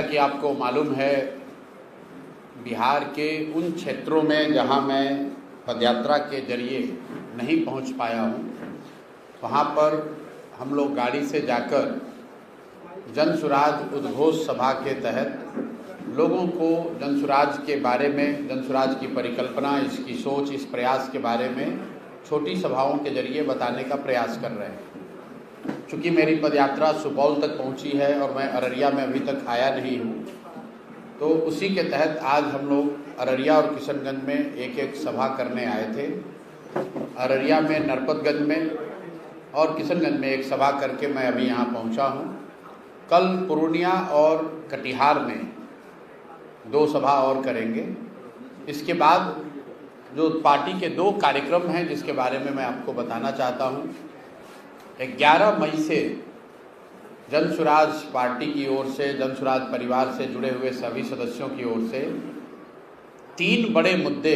कि आपको मालूम है, बिहार के उन क्षेत्रों में जहां मैं पदयात्रा के जरिए नहीं पहुंच पाया हूं, वहां पर हम लोग गाड़ी से जाकर जन सुराज उद्घोष सभा के तहत लोगों को जन सुराज के बारे में, जन सुराज की परिकल्पना, इसकी सोच, इस प्रयास के बारे में छोटी सभाओं के जरिए बताने का प्रयास कर रहे हैं। चूँकि मेरी पदयात्रा सुपौल तक पहुंची है और मैं अररिया में अभी तक आया नहीं हूं, तो उसी के तहत आज हम लोग अररिया और किशनगंज में एक एक सभा करने आए थे। अररिया में नरपतगंज में और किशनगंज में एक सभा करके मैं अभी यहाँ पहुँचा हूँ। कल पूर्णिया और कटिहार में 2 सभा और करेंगे। इसके बाद जो पार्टी के 2 कार्यक्रम हैं जिसके बारे में मैं आपको बताना चाहता हूँ। 11 मई से जन सुराज पार्टी की ओर से, जन सुराज परिवार से जुड़े हुए सभी सदस्यों की ओर से 3 बड़े मुद्दे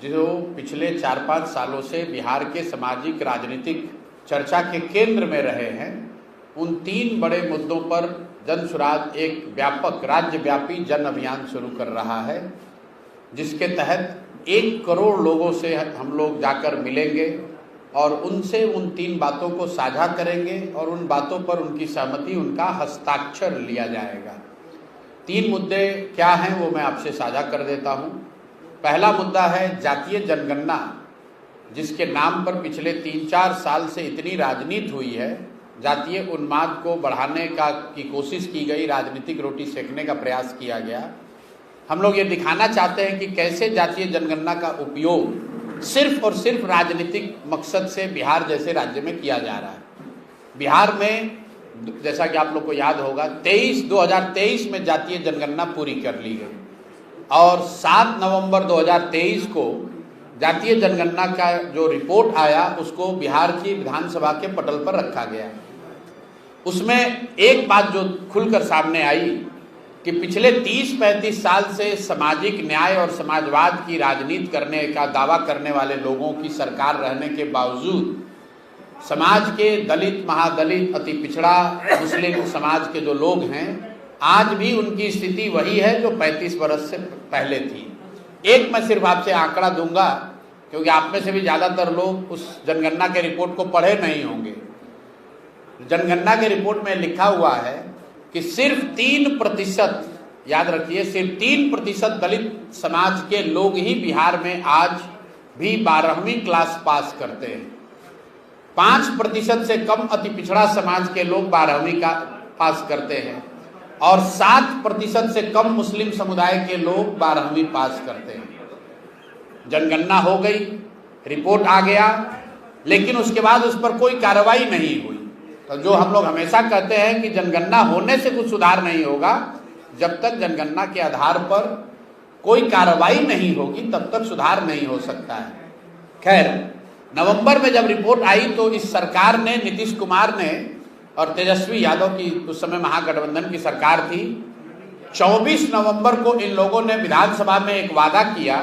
जो पिछले 4-5 सालों से बिहार के सामाजिक राजनीतिक चर्चा के केंद्र में रहे हैं, उन 3 बड़े मुद्दों पर जन सुराज एक व्यापक राज्यव्यापी जन अभियान शुरू कर रहा है, जिसके तहत 1 करोड़ लोगों से हम लोग जाकर मिलेंगे और उनसे उन 3 बातों को साझा करेंगे और उन बातों पर उनकी सहमति, उनका हस्ताक्षर लिया जाएगा। 3 मुद्दे क्या हैं वो मैं आपसे साझा कर देता हूं। पहला मुद्दा है जातीय जनगणना, जिसके नाम पर पिछले 3-4 साल से इतनी राजनीति हुई है, जातीय उन्माद को बढ़ाने की कोशिश की गई, राजनीतिक रोटी सेकने का प्रयास किया गया। हम लोग ये दिखाना चाहते हैं कि कैसे जातीय जनगणना का उपयोग सिर्फ और सिर्फ राजनीतिक मकसद से बिहार जैसे राज्य में किया जा रहा है। बिहार में जैसा कि आप लोग को याद होगा 2023 में जातीय जनगणना पूरी कर ली गई और 7 नवंबर 2023 को जातीय जनगणना का जो रिपोर्ट आया उसको बिहार की विधानसभा के पटल पर रखा गया। उसमें एक बात जो खुलकर सामने आई कि पिछले 30-35 साल से सामाजिक न्याय और समाजवाद की राजनीति करने का दावा करने वाले लोगों की सरकार रहने के बावजूद समाज के दलित, महादलित, अति पिछड़ा मुस्लिम समाज के जो लोग हैं, आज भी उनकी स्थिति वही है जो 35 वर्ष से पहले थी। एक मैं सिर्फ आपसे आंकड़ा दूंगा, क्योंकि आप में से भी ज़्यादातर लोग उस जनगणना के रिपोर्ट को पढ़े नहीं होंगे। जनगणना के रिपोर्ट में लिखा हुआ है कि सिर्फ 3%, याद रखिए, सिर्फ 3% दलित समाज के लोग ही बिहार में आज भी 12वीं क्लास पास करते हैं। 5% से कम अति पिछड़ा समाज के लोग 12वीं का पास करते हैं और 7% से कम मुस्लिम समुदाय के लोग 12वीं पास करते हैं। जनगणना हो गई, रिपोर्ट आ गया, लेकिन उसके बाद उस पर कोई कार्रवाई नहीं हुई। तो जो हम लोग हमेशा कहते हैं कि जनगणना होने से कुछ सुधार नहीं होगा, जब तक जनगणना के आधार पर कोई कार्रवाई नहीं होगी तब तक सुधार नहीं हो सकता है। खैर, नवंबर में जब रिपोर्ट आई तो इस सरकार ने, नीतीश कुमार ने और तेजस्वी यादव की उस समय महागठबंधन की सरकार थी, 24 नवंबर को इन लोगों ने विधानसभा में एक वादा किया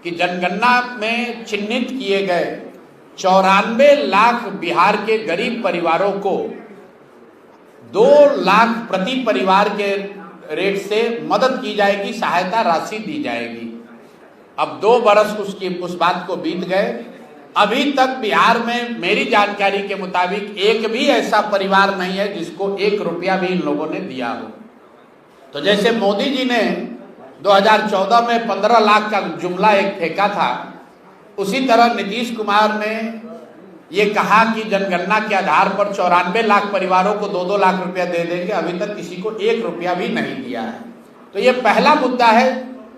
कि जनगणना में चिन्हित किए गए 94 लाख बिहार के गरीब परिवारों को 2 लाख प्रति परिवार के रेट से मदद की जाएगी, सहायता राशि दी जाएगी। अब 2 बरस उस बात को बीत गए, अभी तक बिहार में मेरी जानकारी के मुताबिक एक भी ऐसा परिवार नहीं है जिसको 1 रुपया भी इन लोगों ने दिया हो। तो जैसे मोदी जी ने 2014 में 15 लाख का जुमला एक फेंका था, उसी तरह नीतीश कुमार ने ये कहा कि जनगणना के आधार पर 94 लाख परिवारों को 2-2 लाख रुपया दे देंगे, अभी तक किसी को 1 रुपया भी नहीं दिया है। तो ये पहला मुद्दा है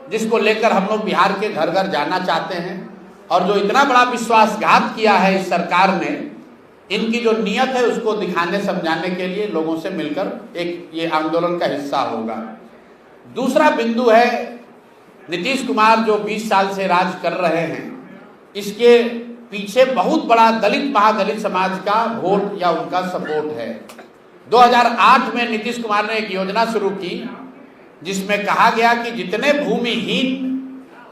जिसको लेकर हम लोग बिहार के घर घर जाना चाहते हैं और जो इतना बड़ा विश्वासघात किया है इस सरकार ने, इनकी जो नीयत है उसको दिखाने समझाने के लिए लोगों से मिलकर एक ये आंदोलन का हिस्सा होगा। दूसरा बिंदु है, नीतीश कुमार जो 20 साल से राज कर रहे हैं, इसके पीछे बहुत बड़ा दलित, महादलित समाज का वोट या उनका सपोर्ट है। 2008 में नीतीश कुमार ने एक योजना शुरू की जिसमें कहा गया कि जितने भूमिहीन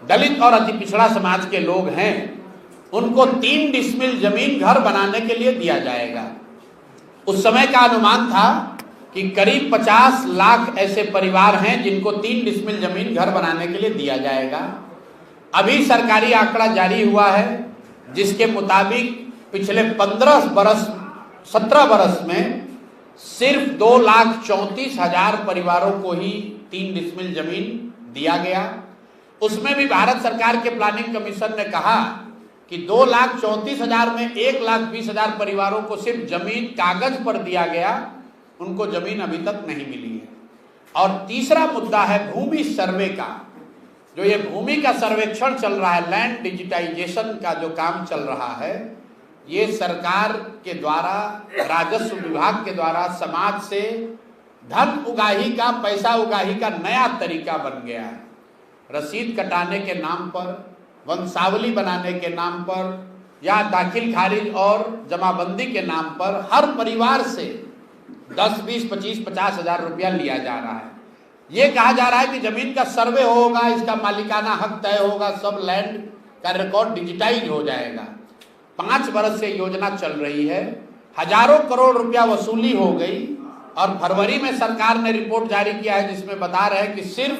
दलित और अति पिछड़ा समाज के लोग हैं उनको 3 डिसमिल जमीन घर बनाने के लिए दिया जाएगा। उस समय का अनुमान था कि करीब 50 लाख ऐसे परिवार हैं जिनको 3 डिसमिल जमीन घर बनाने के लिए दिया जाएगा। अभी सरकारी आंकड़ा जारी हुआ है जिसके मुताबिक पिछले 17 बरस में सिर्फ 2,34,000 परिवारों को ही 3 डिसमिल जमीन दिया गया। उसमें भी भारत सरकार के प्लानिंग कमीशन ने कहा कि 2,34,000 में 1,20,000 परिवारों को सिर्फ जमीन कागज पर दिया गया, उनको जमीन अभी तक नहीं मिली है। और तीसरा मुद्दा है भूमि सर्वे का। जो ये भूमि का सर्वेक्षण चल रहा है, लैंड डिजिटाइजेशन का जो काम चल रहा है, ये सरकार के द्वारा, राजस्व विभाग के द्वारा समाज से धन उगाही का, पैसा उगाही का नया तरीका बन गया है। रसीद कटाने के नाम पर, वंशावली बनाने के नाम पर या दाखिल खारिज और जमाबंदी के नाम पर हर परिवार से 10, 20, 25, 50,000 रुपया लिया जा रहा है। ये कहा जा रहा है कि जमीन का सर्वे होगा, इसका मालिकाना हक तय होगा, सब लैंड का रिकॉर्ड डिजिटाइज हो जाएगा। 5 बरस से योजना चल रही है, हजारों करोड़ रुपया वसूली हो गई और फरवरी में सरकार ने रिपोर्ट जारी किया है जिसमें बता रहे हैं कि सिर्फ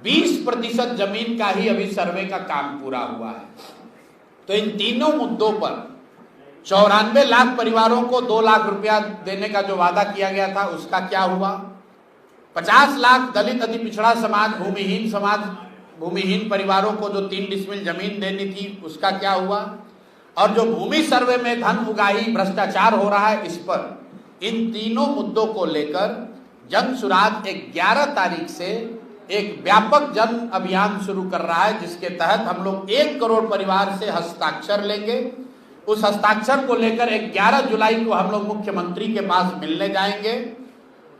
20% जमीन का ही अभी सर्वे का काम पूरा हुआ है। तो इन तीनों मुद्दों पर 94 लाख परिवारों को 2 लाख रुपया देने का जो वादा किया गया था उसका क्या हुआ? 50 लाख दलित अति पिछड़ा समाज, भूमिहीन परिवारों को जो 3 डिसमिल जमीन देनी थी उसका क्या हुआ? और जो भूमि सर्वे में धन उगाही, भ्रष्टाचार हो रहा है, इस पर इन तीनों मुद्दों को लेकर जन सुराज 11 तारीख से एक व्यापक जन अभियान शुरू कर रहा है, जिसके तहत हम लोग 1 करोड़ परिवार से हस्ताक्षर लेंगे। उस हस्ताक्षर को लेकर 11 जुलाई को हम लोग मुख्यमंत्री के पास मिलने जाएंगे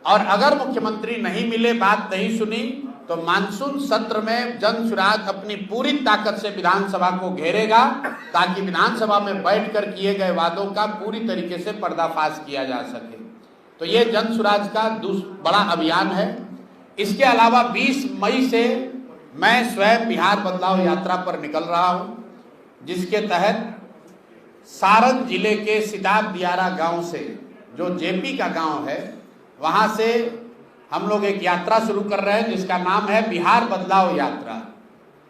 और अगर मुख्यमंत्री नहीं मिले, बात नहीं सुनी, तो मानसून सत्र में जन सुराज अपनी पूरी ताकत से विधानसभा को घेरेगा ताकि विधानसभा में बैठकर किए गए वादों का पूरी तरीके से पर्दाफाश किया जा सके। तो ये जन सुराज का बड़ा अभियान है। इसके अलावा 20 मई से मैं स्वयं बिहार बदलाव यात्रा पर निकल रहा हूं, जिसके तहत सारण जिले के सिताब दियारा गांव से, जो जेपी का गांव है, वहां से हम लोग एक यात्रा शुरू कर रहे हैं जिसका नाम है बिहार बदलाव यात्रा।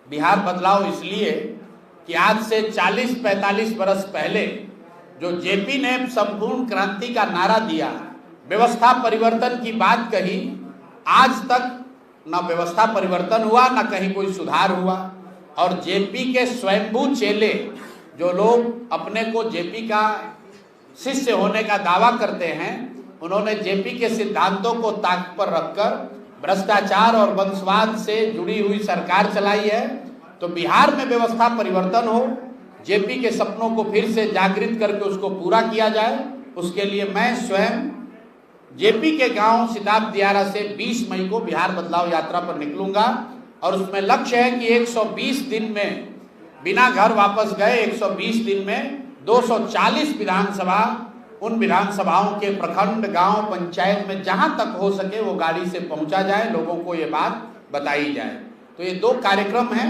बिहार बदलाव इसलिए कि आज से 40-45 बरस पहले जो जेपी ने संपूर्ण क्रांति का नारा दिया, व्यवस्था परिवर्तन की बात कही, आज तक न व्यवस्था परिवर्तन हुआ न कहीं कोई सुधार हुआ। और जेपी के स्वयंभू चेले, जो लोग अपने को जेपी का शिष्य होने का दावा करते हैं, उन्होंने जेपी के सिद्धांतों को ताक पर रखकर भ्रष्टाचार और वंशवाद से जुड़ी हुई सरकार चलाई है। तो बिहार में व्यवस्था परिवर्तन हो, जेपी के सपनों को फिर से जागृत करके उसको पूरा किया जाए, उसके लिए मैं स्वयं जेपी के गांव सिताब दियारा से 20 मई को बिहार बदलाव यात्रा पर निकलूंगा। और उसमें लक्ष्य है कि 120 दिन में, बिना घर वापस गए 120 दिन में 240 विधानसभा, उन विधानसभाओं के प्रखंड, गांव, पंचायत में जहां तक हो सके वो गाड़ी से पहुंचा जाए, लोगों को ये बात बताई जाए। तो ये 2 कार्यक्रम हैं।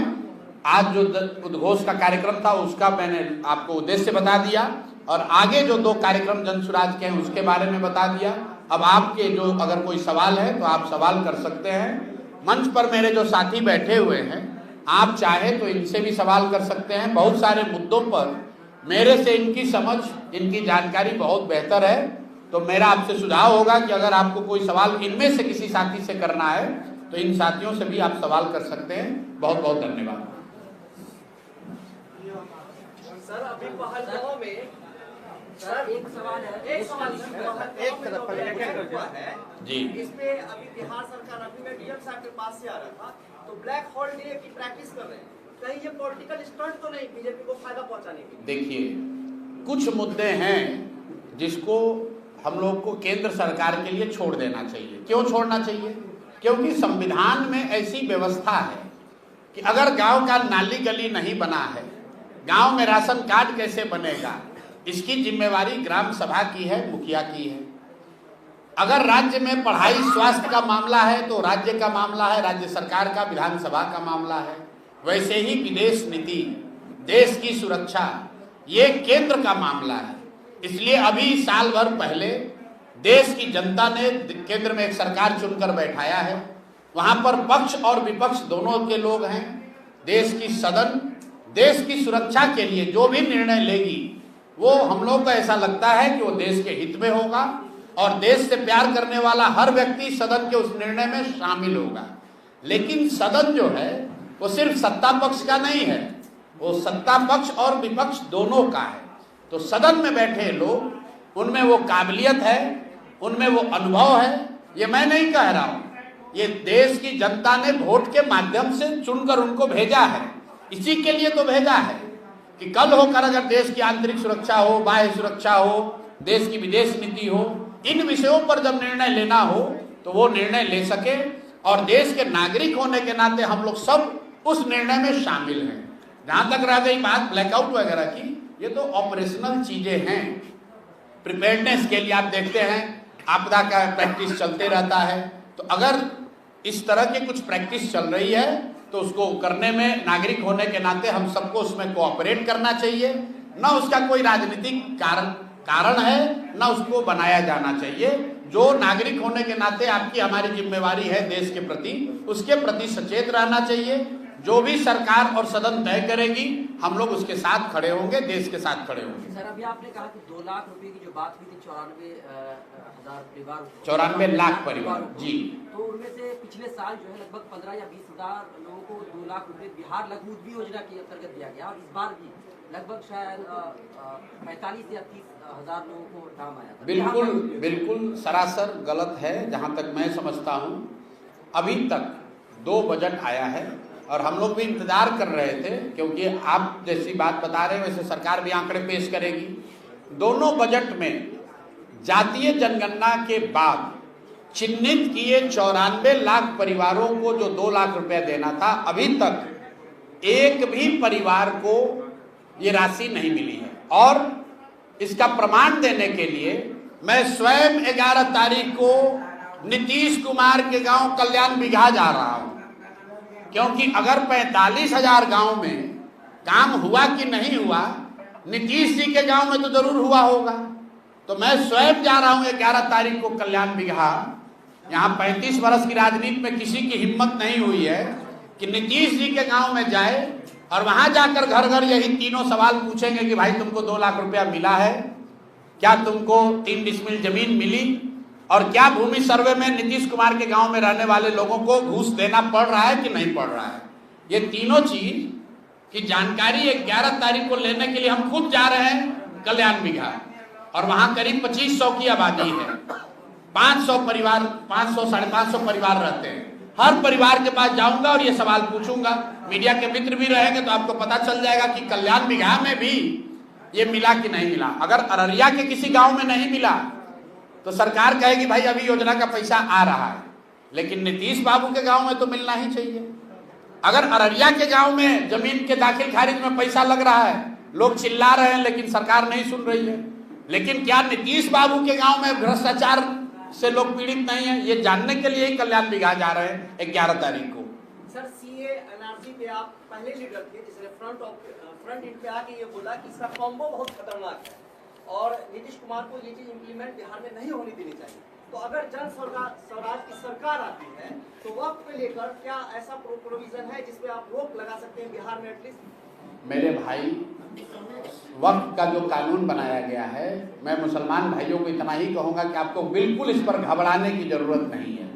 आज जो उद्घोष का कार्यक्रम था उसका मैंने आपको उद्देश्य बता दिया और आगे जो 2 कार्यक्रम जन सुराज के हैं उसके बारे में बता दिया। अब आपके जो अगर कोई सवाल है तो आप सवाल कर सकते हैं। मंच पर मेरे जो साथी बैठे हुए हैं, आप चाहे तो इनसे भी सवाल कर सकते हैं। बहुत सारे मुद्दों पर मेरे से इनकी समझ, इनकी जानकारी बहुत बेहतर है। तो मेरा आपसे सुझाव होगा कि अगर आपको कोई सवाल इनमें से किसी साथी से करना है तो इन साथियों से भी आप सवाल कर सकते हैं। बहुत बहुत धन्यवाद। सर, अभी पहलगांव में सर एक सवाल है, एक तरफ है जी। इसमें अभी बिहार सरकार, अभी मैं डीएम साहब के पास से आ रहा था, तो ब्लैक होल डे की प्रैक्टिस कर रहे हैं। कहीं ये पॉलिटिकल स्टंट तो नहीं बीजेपी को फायदा पहुंचाने के लिए? देखिए, कुछ मुद्दे हैं जिसको हम लोग को केंद्र सरकार के लिए छोड़ देना चाहिए। क्यों छोड़ना चाहिए? क्योंकि संविधान में ऐसी व्यवस्था है कि अगर गांव का नाली गली नहीं बना है, गांव में राशन कार्ड कैसे बनेगा, इसकी जिम्मेवारी ग्राम सभा की है, मुखिया की है। अगर राज्य में पढ़ाई, स्वास्थ्य का मामला है तो राज्य का मामला है, राज्य सरकार का, विधानसभा का मामला है। वैसे ही विदेश नीति, देश की सुरक्षा, ये केंद्र का मामला है। इसलिए अभी साल भर पहले देश की जनता ने केंद्र में एक सरकार चुनकर बैठाया है, वहां पर पक्ष और विपक्ष दोनों के लोग हैं। देश की सदन देश की सुरक्षा के लिए जो भी निर्णय लेगी वो हम लोग को ऐसा लगता है कि वो देश के हित में होगा और देश से प्यार करने वाला हर व्यक्ति सदन के उस निर्णय में शामिल होगा। लेकिन सदन जो है वो सिर्फ सत्ता पक्ष का नहीं है, वो सत्ता पक्ष और विपक्ष दोनों का है। तो सदन में बैठे लोग, उनमें वो काबिलियत है, उनमें वो अनुभव है, ये मैं नहीं कह रहा हूं, ये देश की जनता ने वोट के माध्यम से चुनकर उनको भेजा है। इसी के लिए तो भेजा है कि कल होकर अगर देश की आंतरिक सुरक्षा हो, बाह्य सुरक्षा हो, देश की विदेश नीति हो, इन विषयों पर जब निर्णय लेना हो तो वो निर्णय ले सके और देश के नागरिक होने के नाते हम लोग सब उस निर्णय में शामिल हैं। जहां तक रह गई बात ब्लैकआउट वगैरह की, ये तो ऑपरेशनल चीजें हैं। प्रिपेयर्डनेस के लिए आप देखते हैं आपदा का प्रैक्टिस चलते रहता है, तो अगर इस तरह की कुछ प्रैक्टिस चल रही है तो उसको करने में नागरिक होने के नाते हम सबको उसमें कोऑपरेट करना चाहिए। न उसका कोई राजनीतिक कारण है, न उसको बनाया जाना चाहिए। जो नागरिक होने के नाते आपकी हमारी जिम्मेवारी है देश के प्रति, उसके प्रति सचेत रहना चाहिए। जो भी सरकार और सदन तय करेगी हम लोग उसके साथ खड़े होंगे, देश के साथ खड़े होंगे। सर, अभी आपने कहा कि 2 लाख रुपए की जो बात हुई थी 94 लाख परिवार जी, तो उनमें से पिछले साल जो है लगभग 15 या 20 हजार लोगों को 2 लाख रुपए बिहार लघु उद्यमी योजना के अंतर्गत दिया गया और इस बार भी लगभग शायद 45 या 30 हजार लोगों को नाम आया था। बिल्कुल सरासर गलत है। जहां तक मैं समझता हूं अभी तक 2 बजट आया है और हम लोग भी इंतजार कर रहे थे, क्योंकि आप जैसी बात बता रहे हैं वैसे सरकार भी आंकड़े पेश करेगी। दोनों बजट में जातीय जनगणना के बाद चिन्हित किए 94 लाख परिवारों को जो 2 लाख रुपए देना था, अभी तक एक भी परिवार को ये राशि नहीं मिली है। और इसका प्रमाण देने के लिए मैं स्वयं 11 तारीख को नीतीश कुमार के गांव कल्याण बिघा जा रहा हूं, क्योंकि अगर 45,000 गांव में काम हुआ कि नहीं हुआ, नीतीश जी के गांव में तो जरूर हुआ होगा। तो मैं स्वयं जा रहा हूं 11 तारीख को कल्याण बिघा। यहाँ 35 वर्ष की राजनीति में किसी की हिम्मत नहीं हुई है कि नीतीश जी के गांव में जाए और वहां जाकर घर घर यही तीनों सवाल पूछेंगे कि भाई तुमको 2 लाख रुपया मिला है क्या, तुमको 3 डिसमिल जमीन मिली, और क्या भूमि सर्वे में नीतीश कुमार के गांव में रहने वाले लोगों को घूस देना पड़ रहा है कि नहीं पड़ रहा है। ये तीनों चीज की जानकारी 11 तारीख को लेने के लिए हम खुद जा रहे हैं कल्याण बिघा, और वहां करीब 2500 की आबादी है, 500 परिवार, 500 साढ़े 500 परिवार रहते हैं। हर परिवार के पास जाऊंगा और ये सवाल पूछूंगा। मीडिया के मित्र भी रहेंगे तो आपको पता चल जाएगा कि कल्याण बिघा में भी ये मिला कि नहीं मिला। अगर अररिया के किसी गांव में नहीं मिला तो सरकार कहेगी भाई अभी योजना का पैसा आ रहा है, लेकिन नीतीश बाबू के गांव में तो मिलना ही चाहिए। अगर अररिया के गांव में जमीन के दाखिल खारिज में पैसा लग रहा है, लोग चिल्ला रहे हैं लेकिन सरकार नहीं सुन रही है, लेकिन क्या नीतीश बाबू के गांव में भ्रष्टाचार से लोग पीड़ित नहीं है, ये जानने के लिए ही कल्याण बिघा जा रहे हैं 11 तारीख को। सर, सीए एनआरसी पे आप पहले लीडर थे जिसने फ्रंट एंड पे आके ये बोला कि इसका कॉम्बो बहुत खतरनाक है और नीतीश कुमार को ये चीज इम्प्लीमेंट बिहार में नहीं होनी देनी चाहिए। तो अगर जन स्वराज की सरकार आती है तो वक्त पे लेकर क्या ऐसा प्रोविजन है जिसपे आप रोक लगा सकते हैं बिहार में एटलीस्ट? मेरे भाई, वक्त का जो कानून बनाया गया है, मैं मुसलमान भाइयों को इतना ही कहूंगा कि आपको बिल्कुल इस पर घबराने की जरूरत नहीं है।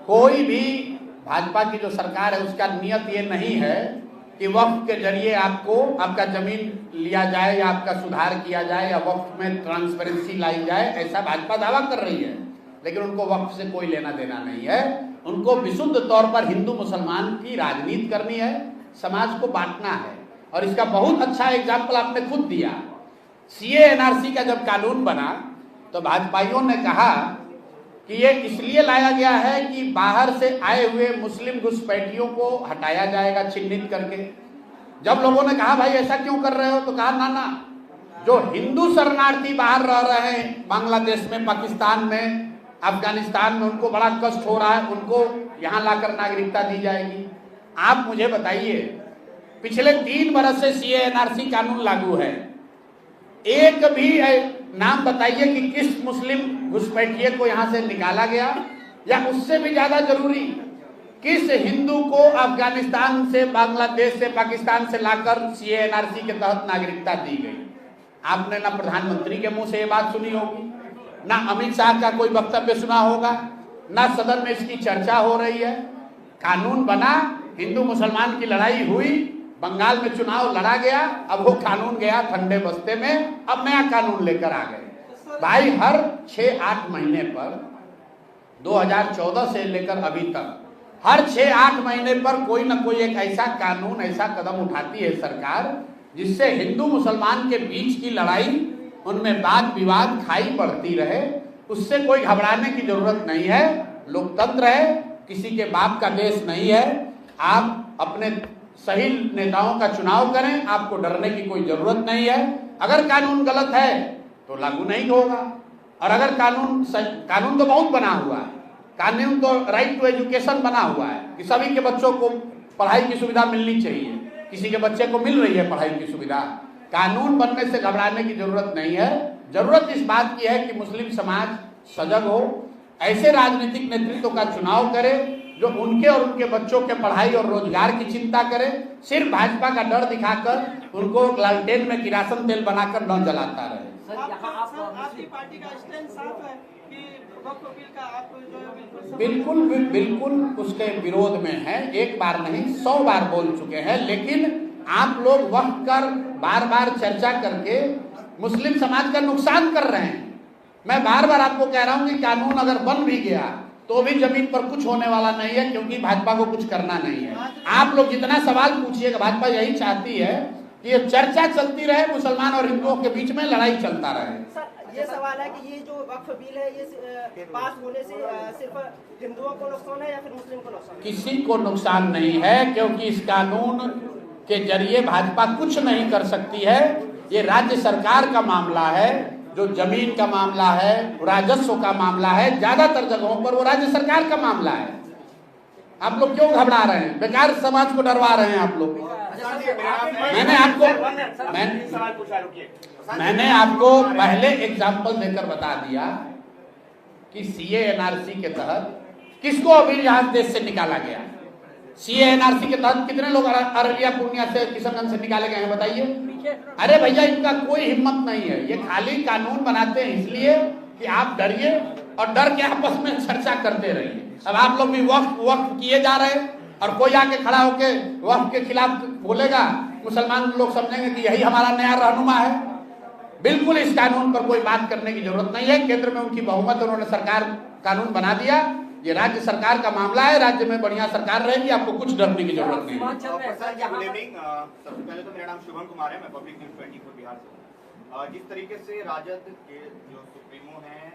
कोई भी भाजपा की जो सरकार है उसका नियत ये नहीं है कि वक्फ के जरिए आपको आपका जमीन लिया जाए या आपका सुधार किया जाए या वक्फ में ट्रांसपेरेंसी लाई जाए, ऐसा भाजपा दावा कर रही है। लेकिन उनको वक्फ से कोई लेना देना नहीं है। उनको विशुद्ध तौर पर हिंदू मुसलमान की राजनीति करनी है, समाज को बांटना है, और इसका बहुत अच्छा एग्जाम्पल आपने खुद दिया। सीए एनआरसी का जब कानून बना तो भाजपाइयों ने कहा कि ये इसलिए लाया गया है कि बाहर से आए हुए मुस्लिम घुसपैठियों को हटाया जाएगा चिन्हित करके। जब लोगों ने कहा भाई ऐसा क्यों कर रहे हो, तो कहा ना, जो हिंदू शरणार्थी बाहर रह रहे हैं बांग्लादेश में, पाकिस्तान में, अफगानिस्तान में, उनको बड़ा कष्ट हो रहा है, उनको यहाँ लाकर नागरिकता दी जाएगी। आप मुझे बताइए, पिछले 3 बरस से सीए एनआरसी कानून लागू है, एक भी नाम बताइए कि किस मुस्लिम घुसपैठिए को यहाँ से निकाला गया, या उससे भी ज्यादा जरूरी किस हिंदू को अफगानिस्तान से, बांग्लादेश से, पाकिस्तान से लाकर CA/NRC के तहत नागरिकता दी गई। आपने ना प्रधानमंत्री के मुंह से ये बात सुनी होगी, ना अमित शाह का कोई वक्तव्य सुना होगा, ना सदन में इसकी चर्चा हो रही है। कानून बना, हिंदू मुसलमान की लड़ाई हुई, बंगाल में चुनाव लड़ा गया, अब वो कानून गया ठंडे बस्ते में, अब नया कानून लेकर आ गए। भाई हर 6-8 महीने पर 2014 से लेकर अभी तक हर 6-8 महीने पर कोई ना कोई एक ऐसा कानून, ऐसा कदम उठाती है सरकार जिससे हिंदू मुसलमान के बीच की लड़ाई, उनमें वाद विवाद खाई बढ़ती रहे। उससे कोई घबराने की जरूरत नहीं है। लोकतंत्र है, किसी के बाप का देश नहीं है। आप अपने सही नेताओं का चुनाव करें, आपको डरने की कोई जरूरत नहीं है। अगर कानून गलत है तो लागू नहीं होगा, और अगर कानून तो बहुत बना हुआ है। कानून तो राइट टू एजुकेशन बना हुआ है कि सभी के बच्चों को पढ़ाई की सुविधा मिलनी चाहिए, किसी के बच्चे को मिल रही है पढ़ाई की सुविधा। कानून बनने से घबराने की जरूरत नहीं है। जरूरत इस बात की है कि मुस्लिम समाज सजग हो, ऐसे राजनीतिक नेतृत्व का चुनाव करे जो उनके और उनके बच्चों के पढ़ाई और रोजगार की चिंता करे। सिर्फ भाजपा का डर दिखाकर उनको लालटेन में किरासन तेल बनाकर न जलाता रहे। आपकी पार्टी का स्टैंड साफ है कि वक्फ बिल का आप जो है बिल्कुल उसके विरोध में है। एक बार नहीं 100 बार बोल चुके हैं, लेकिन आप लोग वक्त कर बार बार चर्चा करके मुस्लिम समाज का नुकसान कर रहे हैं। मैं बार बार आपको कह रहा हूं कि कानून अगर बन भी गया तो भी जमीन पर कुछ होने वाला नहीं है, क्योंकि भाजपा को कुछ करना नहीं है। आप लोग जितना सवाल पूछिएगा, भाजपा यही चाहती है कि ये चर्चा चलती रहे, मुसलमान और हिंदुओं के बीच में लड़ाई चलता रहे। सर ये सवाल है कि ये जो वक्फ बिल है ये पास होने से सिर्फ हिंदुओं को नुकसान है या फिर मुस्लिम को नुकसान? किसी को नुकसान नहीं है, क्योंकि इस कानून के जरिए भाजपा कुछ नहीं कर सकती है। ये राज्य सरकार का मामला है, जो जमीन का मामला है, राजस्व का मामला है, ज्यादातर जगहों पर वो राज्य सरकार का मामला है। आप लोग क्यों घबरा रहे हैं? बेकार समाज को डरवा रहे हैं आप लोग। मैंने आपको पहले एग्जाम्पल देकर बता दिया कि CA/NRC के तहत किसको अभी यहाँ देश से निकाला गया। CA/NRC के तहत कितने लोग अररिया, पूर्णिया से, किशनगंज से निकाले गए हैं बताइए। अरे भैया, इनका कोई हिम्मत नहीं है। ये खाली कानून बनाते हैं इसलिए कि आप डरिए और डर के आपस में चर्चा करते रहिए। अब आप लोग भी वक्फ किए जा रहे हैं, और कोई आके खड़ा होके वक्फ के खिलाफ बोलेगा, मुसलमान लोग समझेंगे कि यही हमारा नया रहनुमा है। बिल्कुल इस कानून पर कोई बात करने की जरूरत नहीं है। केंद्र में उनकी बहुमत, उन्होंने सरकार कानून बना दिया। ये राज्य सरकार का मामला है, राज्य में बढ़िया सरकार रहेगी, आपको कुछ डरने की जरूरत नहीं है। सबसे पहले तो मेरा नाम शुभम कुमार है, मैं पब्लिक न्यूज 24 बिहार से। जिस तरीके से राजद के जो सुप्रीमो हैं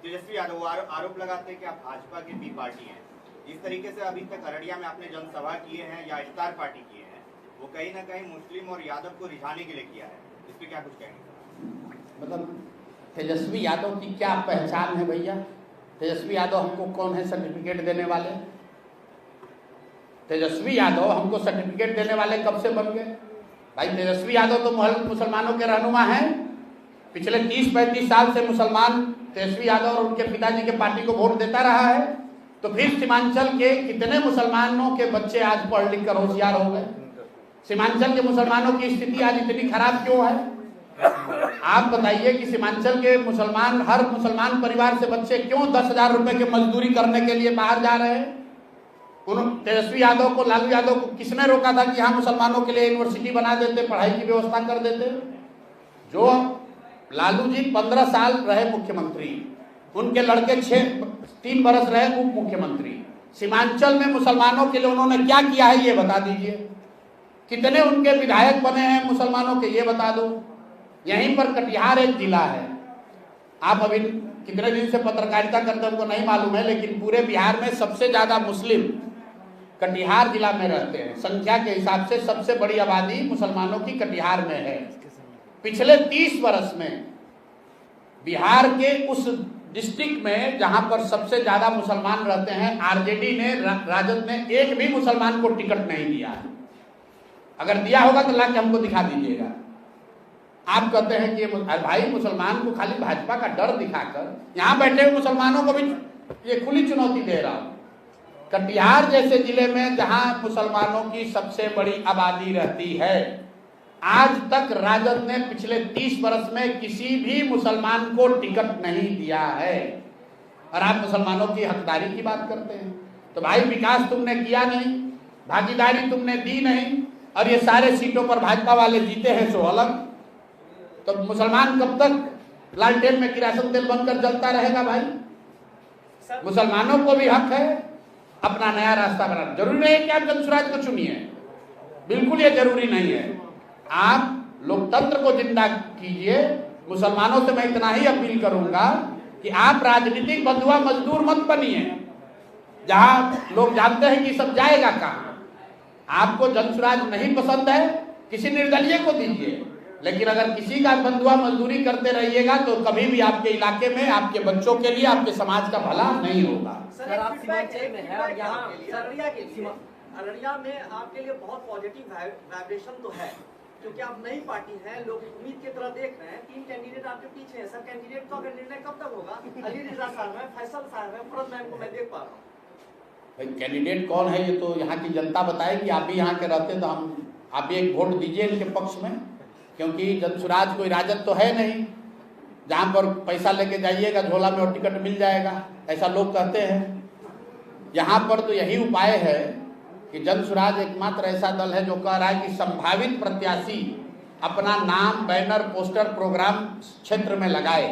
तेजस्वी यादव आरोप लगाते हैं कि आप भाजपा की बी पार्टी हैं, जिस तरीके से अभी तक अररिया में आपने जनसभा किए हैं या इफ्तार पार्टी किए हैं, वो कहीं ना कहीं मुस्लिम और यादव को रिझाने के लिए किया है। इस पे क्या कुछ कहेंगे? मतलब तेजस्वी यादव की क्या पहचान है भैया? तेजस्वी यादव हमको कौन है सर्टिफिकेट देने वाले? तेजस्वी यादव हमको सर्टिफिकेट देने वाले कब से बन गए? भाई तेजस्वी यादव तो मुसलमानों के रहनुमा हैं। पिछले 30-35 साल से मुसलमान तेजस्वी यादव और उनके पिताजी के पार्टी को वोट देता रहा है। तो फिर सीमांचल के कितने मुसलमानों के बच्चे आज पढ़ लिख कर होशियार हो गए? सीमांचल के मुसलमानों की स्थिति आज इतनी खराब क्यों है? आप बताइए कि सीमांचल के मुसलमान, हर मुसलमान परिवार से बच्चे क्यों 10,000 रुपए की मजदूरी करने के लिए बाहर जा रहे हैं? तेजस्वी यादव को, लालू यादव को किसने रोका था कि यहाँ मुसलमानों के लिए यूनिवर्सिटी बना देते, पढ़ाई की व्यवस्था कर देते? जो लालू जी 15 साल रहे मुख्यमंत्री, उनके लड़के 3 बरस रहे उप मुख्यमंत्री। सीमांचल में मुसलमानों के लिए उन्होंने क्या किया है ये बता दीजिए। कितने उनके विधायक बने हैं मुसलमानों के, ये बता दो। यहीं पर कटिहार एक जिला है, आप अभी कितने दिन से पत्रकारिता करते हमको नहीं मालूम है, लेकिन पूरे बिहार में सबसे ज्यादा मुस्लिम कटिहार जिला में रहते हैं। संख्या के हिसाब से सबसे बड़ी आबादी मुसलमानों की कटिहार में है। पिछले 30 वर्ष में बिहार के उस डिस्ट्रिक्ट में जहां पर सबसे ज्यादा मुसलमान रहते हैं, आरजेडी ने, राजद ने एक भी मुसलमान को टिकट नहीं दिया है। अगर दिया होगा तो लाके हमको दिखा दीजिएगा। आप कहते हैं कि ये भाई मुसलमान को खाली भाजपा का डर दिखाकर यहाँ बैठे हुए मुसलमानों को भी ये खुली चुनौती दे रहा हूं। कटिहार जैसे जिले में जहां मुसलमानों की सबसे बड़ी आबादी रहती है, आज तक राजद ने पिछले 30 वर्ष में किसी भी मुसलमान को टिकट नहीं दिया है, और आप मुसलमानों की हकदारी की बात करते हैं। तो भाई विकास तुमने किया नहीं, भागीदारी तुमने दी नहीं, और ये सारे सीटों पर भाजपा वाले जीते हैं सो अलग। तो मुसलमान कब तक लालटेन में किरासन तेल बनकर जलता रहेगा? भाई मुसलमानों को भी हक है अपना नया रास्ता बनाना। जरूरी नहीं है कि आप जनसुराज को चुनिए, बिल्कुल ये जरूरी नहीं है। आप लोकतंत्र को जिंदा कीजिए। मुसलमानों से मैं इतना ही अपील करूंगा कि आप राजनीतिक बंधुआ मजदूर मत बनिए, जहां लोग जानते हैं कि सब जाएगा कहां। आपको जनसुराज नहीं पसंद है, किसी निर्दलीय को दीजिए, लेकिन अगर किसी का बंधुआ मजदूरी करते रहिएगा तो कभी भी आपके इलाके में, आपके बच्चों के लिए, आपके समाज का भला नहीं होगा। सर आप सीमांचल में है और यहाँ अररिया में आपके लिए बहुत पॉजिटिव वाइब्रेशन तो है, क्योंकि आप नई पार्टी है, लोग उम्मीद की तरह देख रहे हैं। 3 कैंडिडेट आपके पीछे हैं। सर कैंडिडेट का निर्णय कब तक होगा? अली रिजा साहब है, फैसल साहब है, फरद मैम को मैं देख पा रहा हूँ। भाई कैंडिडेट कौन है ये तो यहाँ की जनता बताएगी। आप भी यहाँ के रहते तो आप भी एक वोट दीजिए इनके पक्ष में, क्योंकि जनसुराज कोई राजद तो है नहीं जहाँ पर पैसा लेके जाइएगा झोला में और टिकट मिल जाएगा, ऐसा लोग कहते हैं। यहाँ पर तो यही उपाय है कि जनसुराज एकमात्र ऐसा दल है जो कह रहा है कि संभावित प्रत्याशी अपना नाम, बैनर, पोस्टर, प्रोग्राम क्षेत्र में लगाए,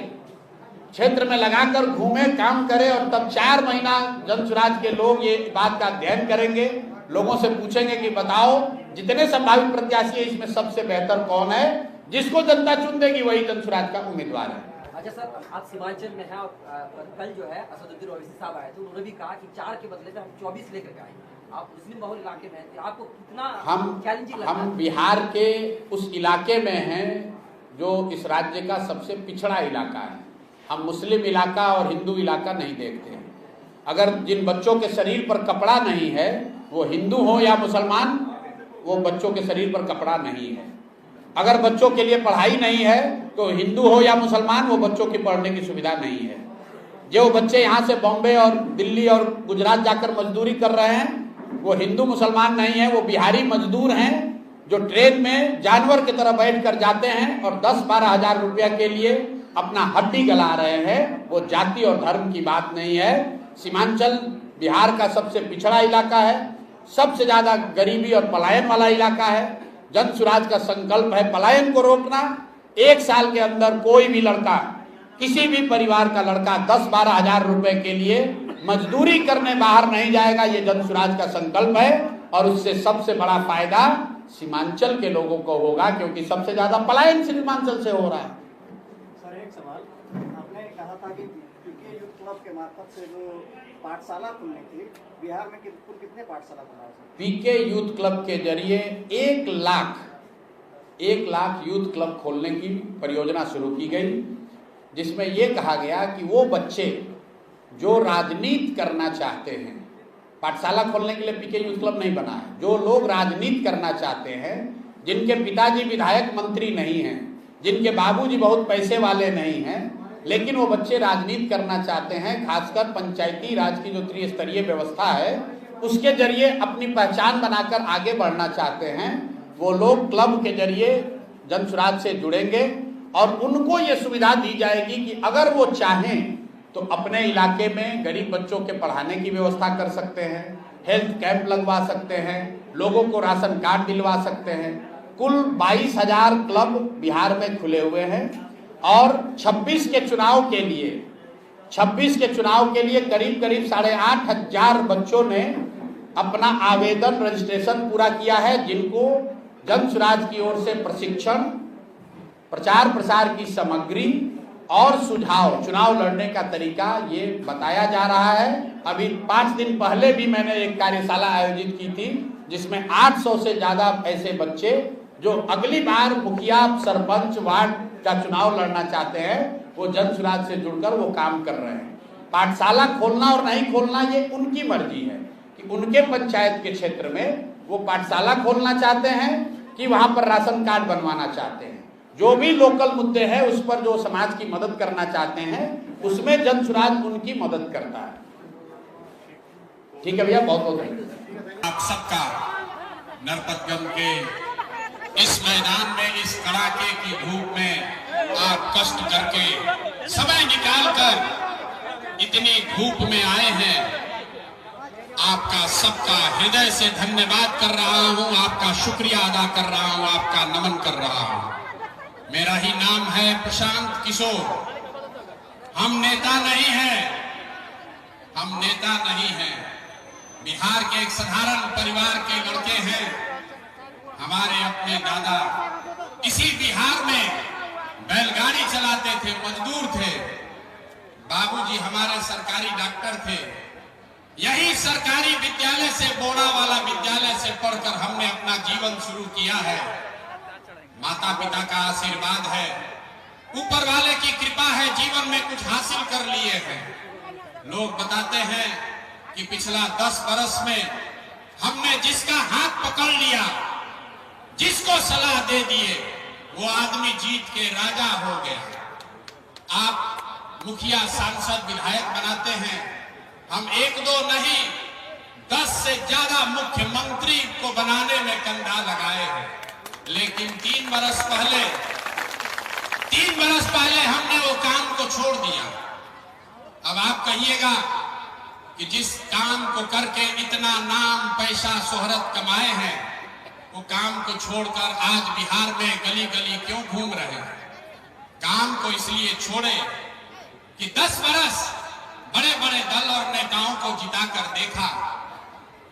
क्षेत्र में लगाकर घूमे, काम करे, और तब 4 महीना जनसुराज के लोग ये बात का अध्ययन करेंगे, लोगों से पूछेंगे कि बताओ जितने संभावित प्रत्याशी है इसमें सबसे बेहतर कौन है, जिसको जनता चुन देगी वही जनसुराज का उम्मीदवार है। अच्छा सर, आप सीमांचल में हैं और कल जो है असदुद्दीन ओवैसी साहब आए थे, उन्होंने भी कहा कि 4 के बदले में हम 24 लेकर आए। आप मुस्लिम बहुल इलाके में हैं, आपको कितना चैलेंजिंग लगता है? हम बिहार के उस इलाके में हैं जो इस राज्य का सबसे पिछड़ा इलाका है। हम मुस्लिम इलाका और हिंदू इलाका नहीं देखते हैं। अगर जिन बच्चों के शरीर पर कपड़ा नहीं है, वो हिंदू हो या मुसलमान, वो बच्चों के शरीर पर कपड़ा नहीं है। अगर बच्चों के लिए पढ़ाई नहीं है तो हिंदू हो या मुसलमान, वो बच्चों की पढ़ने की सुविधा नहीं है। जो बच्चे यहाँ से बॉम्बे और दिल्ली और गुजरात जाकर मजदूरी कर रहे हैं, वो हिंदू मुसलमान नहीं है, वो बिहारी मजदूर हैं जो ट्रेन में जानवर की तरह बैठ कर जाते हैं और 10-12 हजार रुपया के लिए अपना हड्डी गला रहे हैं। वो जाति और धर्म की बात नहीं है। सीमांचल बिहार का सबसे पिछड़ा इलाका है, सबसे ज्यादा गरीबी और पलायन वाला इलाका है। जनसुराज का संकल्प है पलायन को रोकना। 1 साल के अंदर कोई भी लड़का, किसी भी परिवार का लड़का 10-12 हजार रुपए के लिए मजदूरी करने बाहर नहीं जाएगा। ये जनसुराज का संकल्प है और उससे सबसे बड़ा फायदा सीमांचल के लोगों को होगा, क्योंकि सबसे ज्यादा पलायन सीमांचल से हो रहा है। सर एक सवाल, आपने कहा था कि पीके यूथ क्लब के मार्फत से जो पाठशाला खुलने थी, बिहार में कुल कितने पाठशाला खुला है? पीके यूथ क्लब के जरिए 1 लाख यूथ क्लब खोलने की परियोजना शुरू की गई, जिसमें यह कहा गया कि वो बच्चे जो राजनीति करना चाहते हैं, पाठशाला खोलने के लिए पीके यूथ क्लब नहीं बना है, जो लोग राजनीति करना चाहते हैं, जिनके पिताजी विधायक मंत्री नहीं हैं, जिनके बाबूजी बहुत पैसे वाले नहीं हैं, लेकिन वो बच्चे राजनीति करना चाहते हैं, खासकर पंचायती राज की जो त्रिस्तरीय व्यवस्था है उसके जरिए अपनी पहचान बनाकर आगे बढ़ना चाहते हैं, वो लोग क्लब के जरिए जनसुराज से जुड़ेंगे और उनको ये सुविधा दी जाएगी कि अगर वो चाहें तो अपने इलाके में गरीब बच्चों के पढ़ाने की व्यवस्था कर सकते हैं, हेल्थ कैंप लगवा सकते हैं, लोगों को राशन कार्ड दिलवा सकते हैं। कुल 22,000 क्लब बिहार में खुले हुए हैं और 26 के चुनाव के लिए करीब 8,500 बच्चों ने अपना आवेदन रजिस्ट्रेशन पूरा किया है, जिनको जनसुराज की ओर से प्रशिक्षण, प्रचार प्रसार की सामग्री और सुझाव, चुनाव लड़ने का तरीका ये बताया जा रहा है। अभी 5 दिन पहले भी मैंने एक कार्यशाला आयोजित की थी, जिसमें 800 से ज्यादा ऐसे बच्चे जो अगली बार मुखिया, सरपंच, वार्ड का चुनाव लड़ना चाहते हैं, वो जनसुराज से जुड़कर वो काम कर रहे हैं। पाठशाला खोलना और नहीं खोलना ये उनकी मर्जी है कि उनके पंचायत के क्षेत्र में वो पाठशाला खोलना चाहते हैं कि वहां पर राशन कार्ड बनवाना चाहते हैं। जो भी लोकल मुद्दे हैं उस पर जो समाज की मदद करना चाहते हैं उसमें जन सुराज उनकी मदद करता है। ठीक है भैया, बहुत बहुत धन्यवाद। आप सबका नरपतगंज के इस मैदान में इस कड़ाके की धूप में आप कष्ट करके समय निकालकर इतनी धूप में आए हैं। आपका सबका हृदय से धन्यवाद कर रहा हूं, आपका शुक्रिया अदा कर रहा हूं, आपका नमन कर रहा हूं। मेरा ही नाम है प्रशांत किशोर। हम नेता नहीं हैं, हम नेता नहीं हैं। बिहार के एक साधारण परिवार के लड़के हैं। हमारे अपने दादा इसी बिहार में बैलगाड़ी चलाते थे, मजदूर थे। बाबूजी हमारे सरकारी डॉक्टर थे। यही सरकारी विद्यालय से, बोड़ा वाला विद्यालय से पढ़कर हमने अपना जीवन शुरू किया है। माता पिता का आशीर्वाद है, ऊपर वाले की कृपा है, जीवन में कुछ हासिल कर लिए हैं। लोग बताते हैं कि पिछला 10 बरस में हमने जिसका हाथ पकड़ लिया, जिसको सलाह दे दिए, वो आदमी जीत के राजा हो गया। आप मुखिया, सांसद, विधायक बनाते हैं, हम 1-2 नहीं 10 से ज्यादा मुख्यमंत्री को बनाने में कंधा लगाए हैं। लेकिन 3 बरस पहले हमने वो काम को छोड़ दिया। अब आप कहिएगा कि जिस काम को करके इतना नाम, पैसा, शोहरत कमाए हैं, वो काम को छोड़कर आज बिहार में गली गली क्यों घूम रहे हैं? काम को इसलिए छोड़े कि 10 बरस बड़े बड़े दल और नेताओं को जिताकर देखा।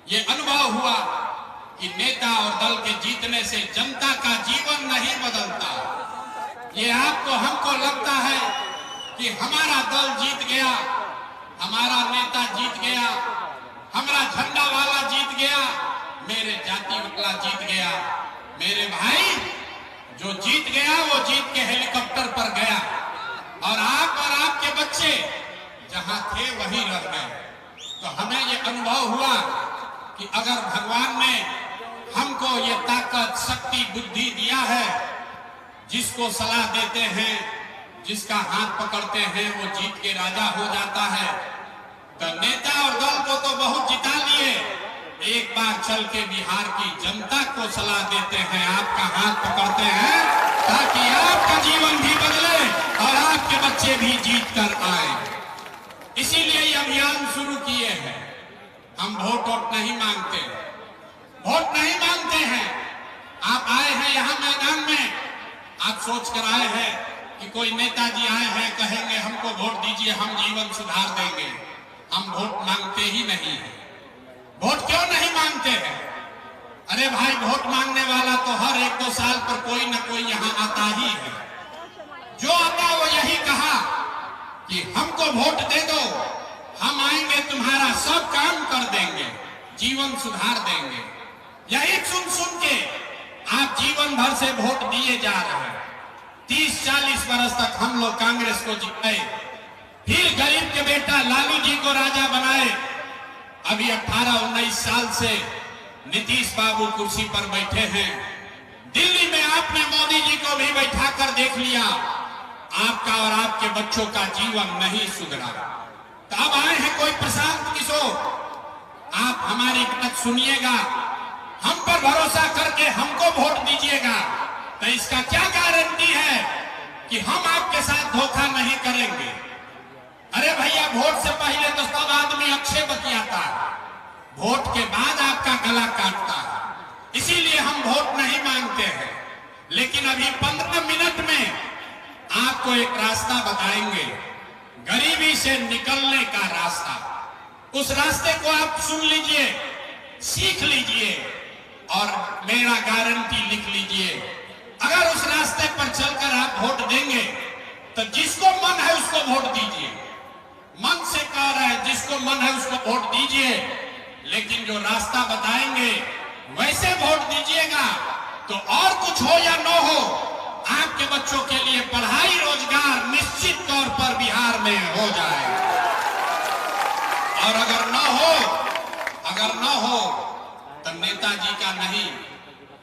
ये अनुभव हुआ कि नेता और दल के जीतने से जनता का जीवन नहीं बदलता। ये आपको, हमको लगता है कि हमारा दल जीत गया, हमारा नेता जीत गया, हमारा झंडा वाला जीत गया, मेरे जाति वाला जीत गया। मेरे भाई, जो जीत गया वो जीत के हेलीकॉप्टर पर गया, और आप और आपके बच्चे जहां थे वहीं रह गए। तो हमें ये अनुभव हुआ कि अगर भगवान ने हमको ये ताकत, शक्ति, बुद्धि दिया है, जिसको सलाह देते हैं, जिसका हाथ पकड़ते हैं, वो जीत के राजा हो जाता है। तो नेता और दल को तो बहुत जिता लिए, एक बार चल के बिहार की जनता को सलाह देते हैं, आपका हाथ पकड़ते हैं, ताकि आपका जीवन भी बदले और आपके बच्चे भी जीत कर आए। इसीलिए ये अभियान शुरू किए हैं। हम वोट नहीं मांगते, वोट नहीं मांगते हैं। आप आए हैं यहाँ मैदान में, आप सोच कर आए हैं कि कोई नेताजी आए हैं, कहेंगे हमको वोट दीजिए, हम जीवन सुधार देंगे। हम वोट मांगते ही नहीं है। वोट क्यों नहीं मांगते हैं? अरे भाई, वोट मांगने वाला तो हर 1-2 साल पर कोई ना कोई यहाँ आता ही है। जो आता वो यही कहा कि हमको वोट दे दो, हम आएंगे, तुम्हारा सब काम कर देंगे, जीवन सुधार देंगे। यही सुन सुन के आप जीवन भर से वोट दिए जा रहे हैं। 30-40 वर्ष तक हम लोग कांग्रेस को जिताए, फिर गरीब के बेटा लालू जी को राजा बनाए। अभी 18-19 साल से नीतीश बाबू कुर्सी पर बैठे हैं। दिल्ली में आपने मोदी जी को भी बैठा कर देख लिया, आपका और आपके बच्चों का जीवन नहीं सुधरा। तो अब आए हैं कोई प्रशांत किशोर, आप हमारी बात सुनिएगा, हम पर भरोसा करके हमको वोट दीजिएगा। तो इसका क्या गारंटी है कि हम आपके साथ धोखा नहीं करेंगे? अरे भैया, वोट से पहले तो सब आदमी अच्छे बतियाता है, वोट के बाद आपका गला काटता है। इसीलिए हम वोट नहीं मांगते हैं। लेकिन अभी 15 मिनट में आपको एक रास्ता बताएंगे, गरीबी से निकलने का रास्ता। उस रास्ते को आप सुन लीजिए, सीख लीजिए और मेरा गारंटी लिख लीजिए। अगर उस रास्ते पर चलकर आप वोट देंगे तो जिसको मन है उसको वोट दीजिए। मन से कह रहे हैं, जिसको मन है उसको वोट दीजिए, लेकिन जो रास्ता बताएंगे वैसे वोट दीजिएगा। तो और कुछ हो या न हो, आपके बच्चों के लिए पढ़ाई, रोजगार निश्चित तौर पर बिहार में हो जाए। और अगर न हो तो नेताजी का नहीं,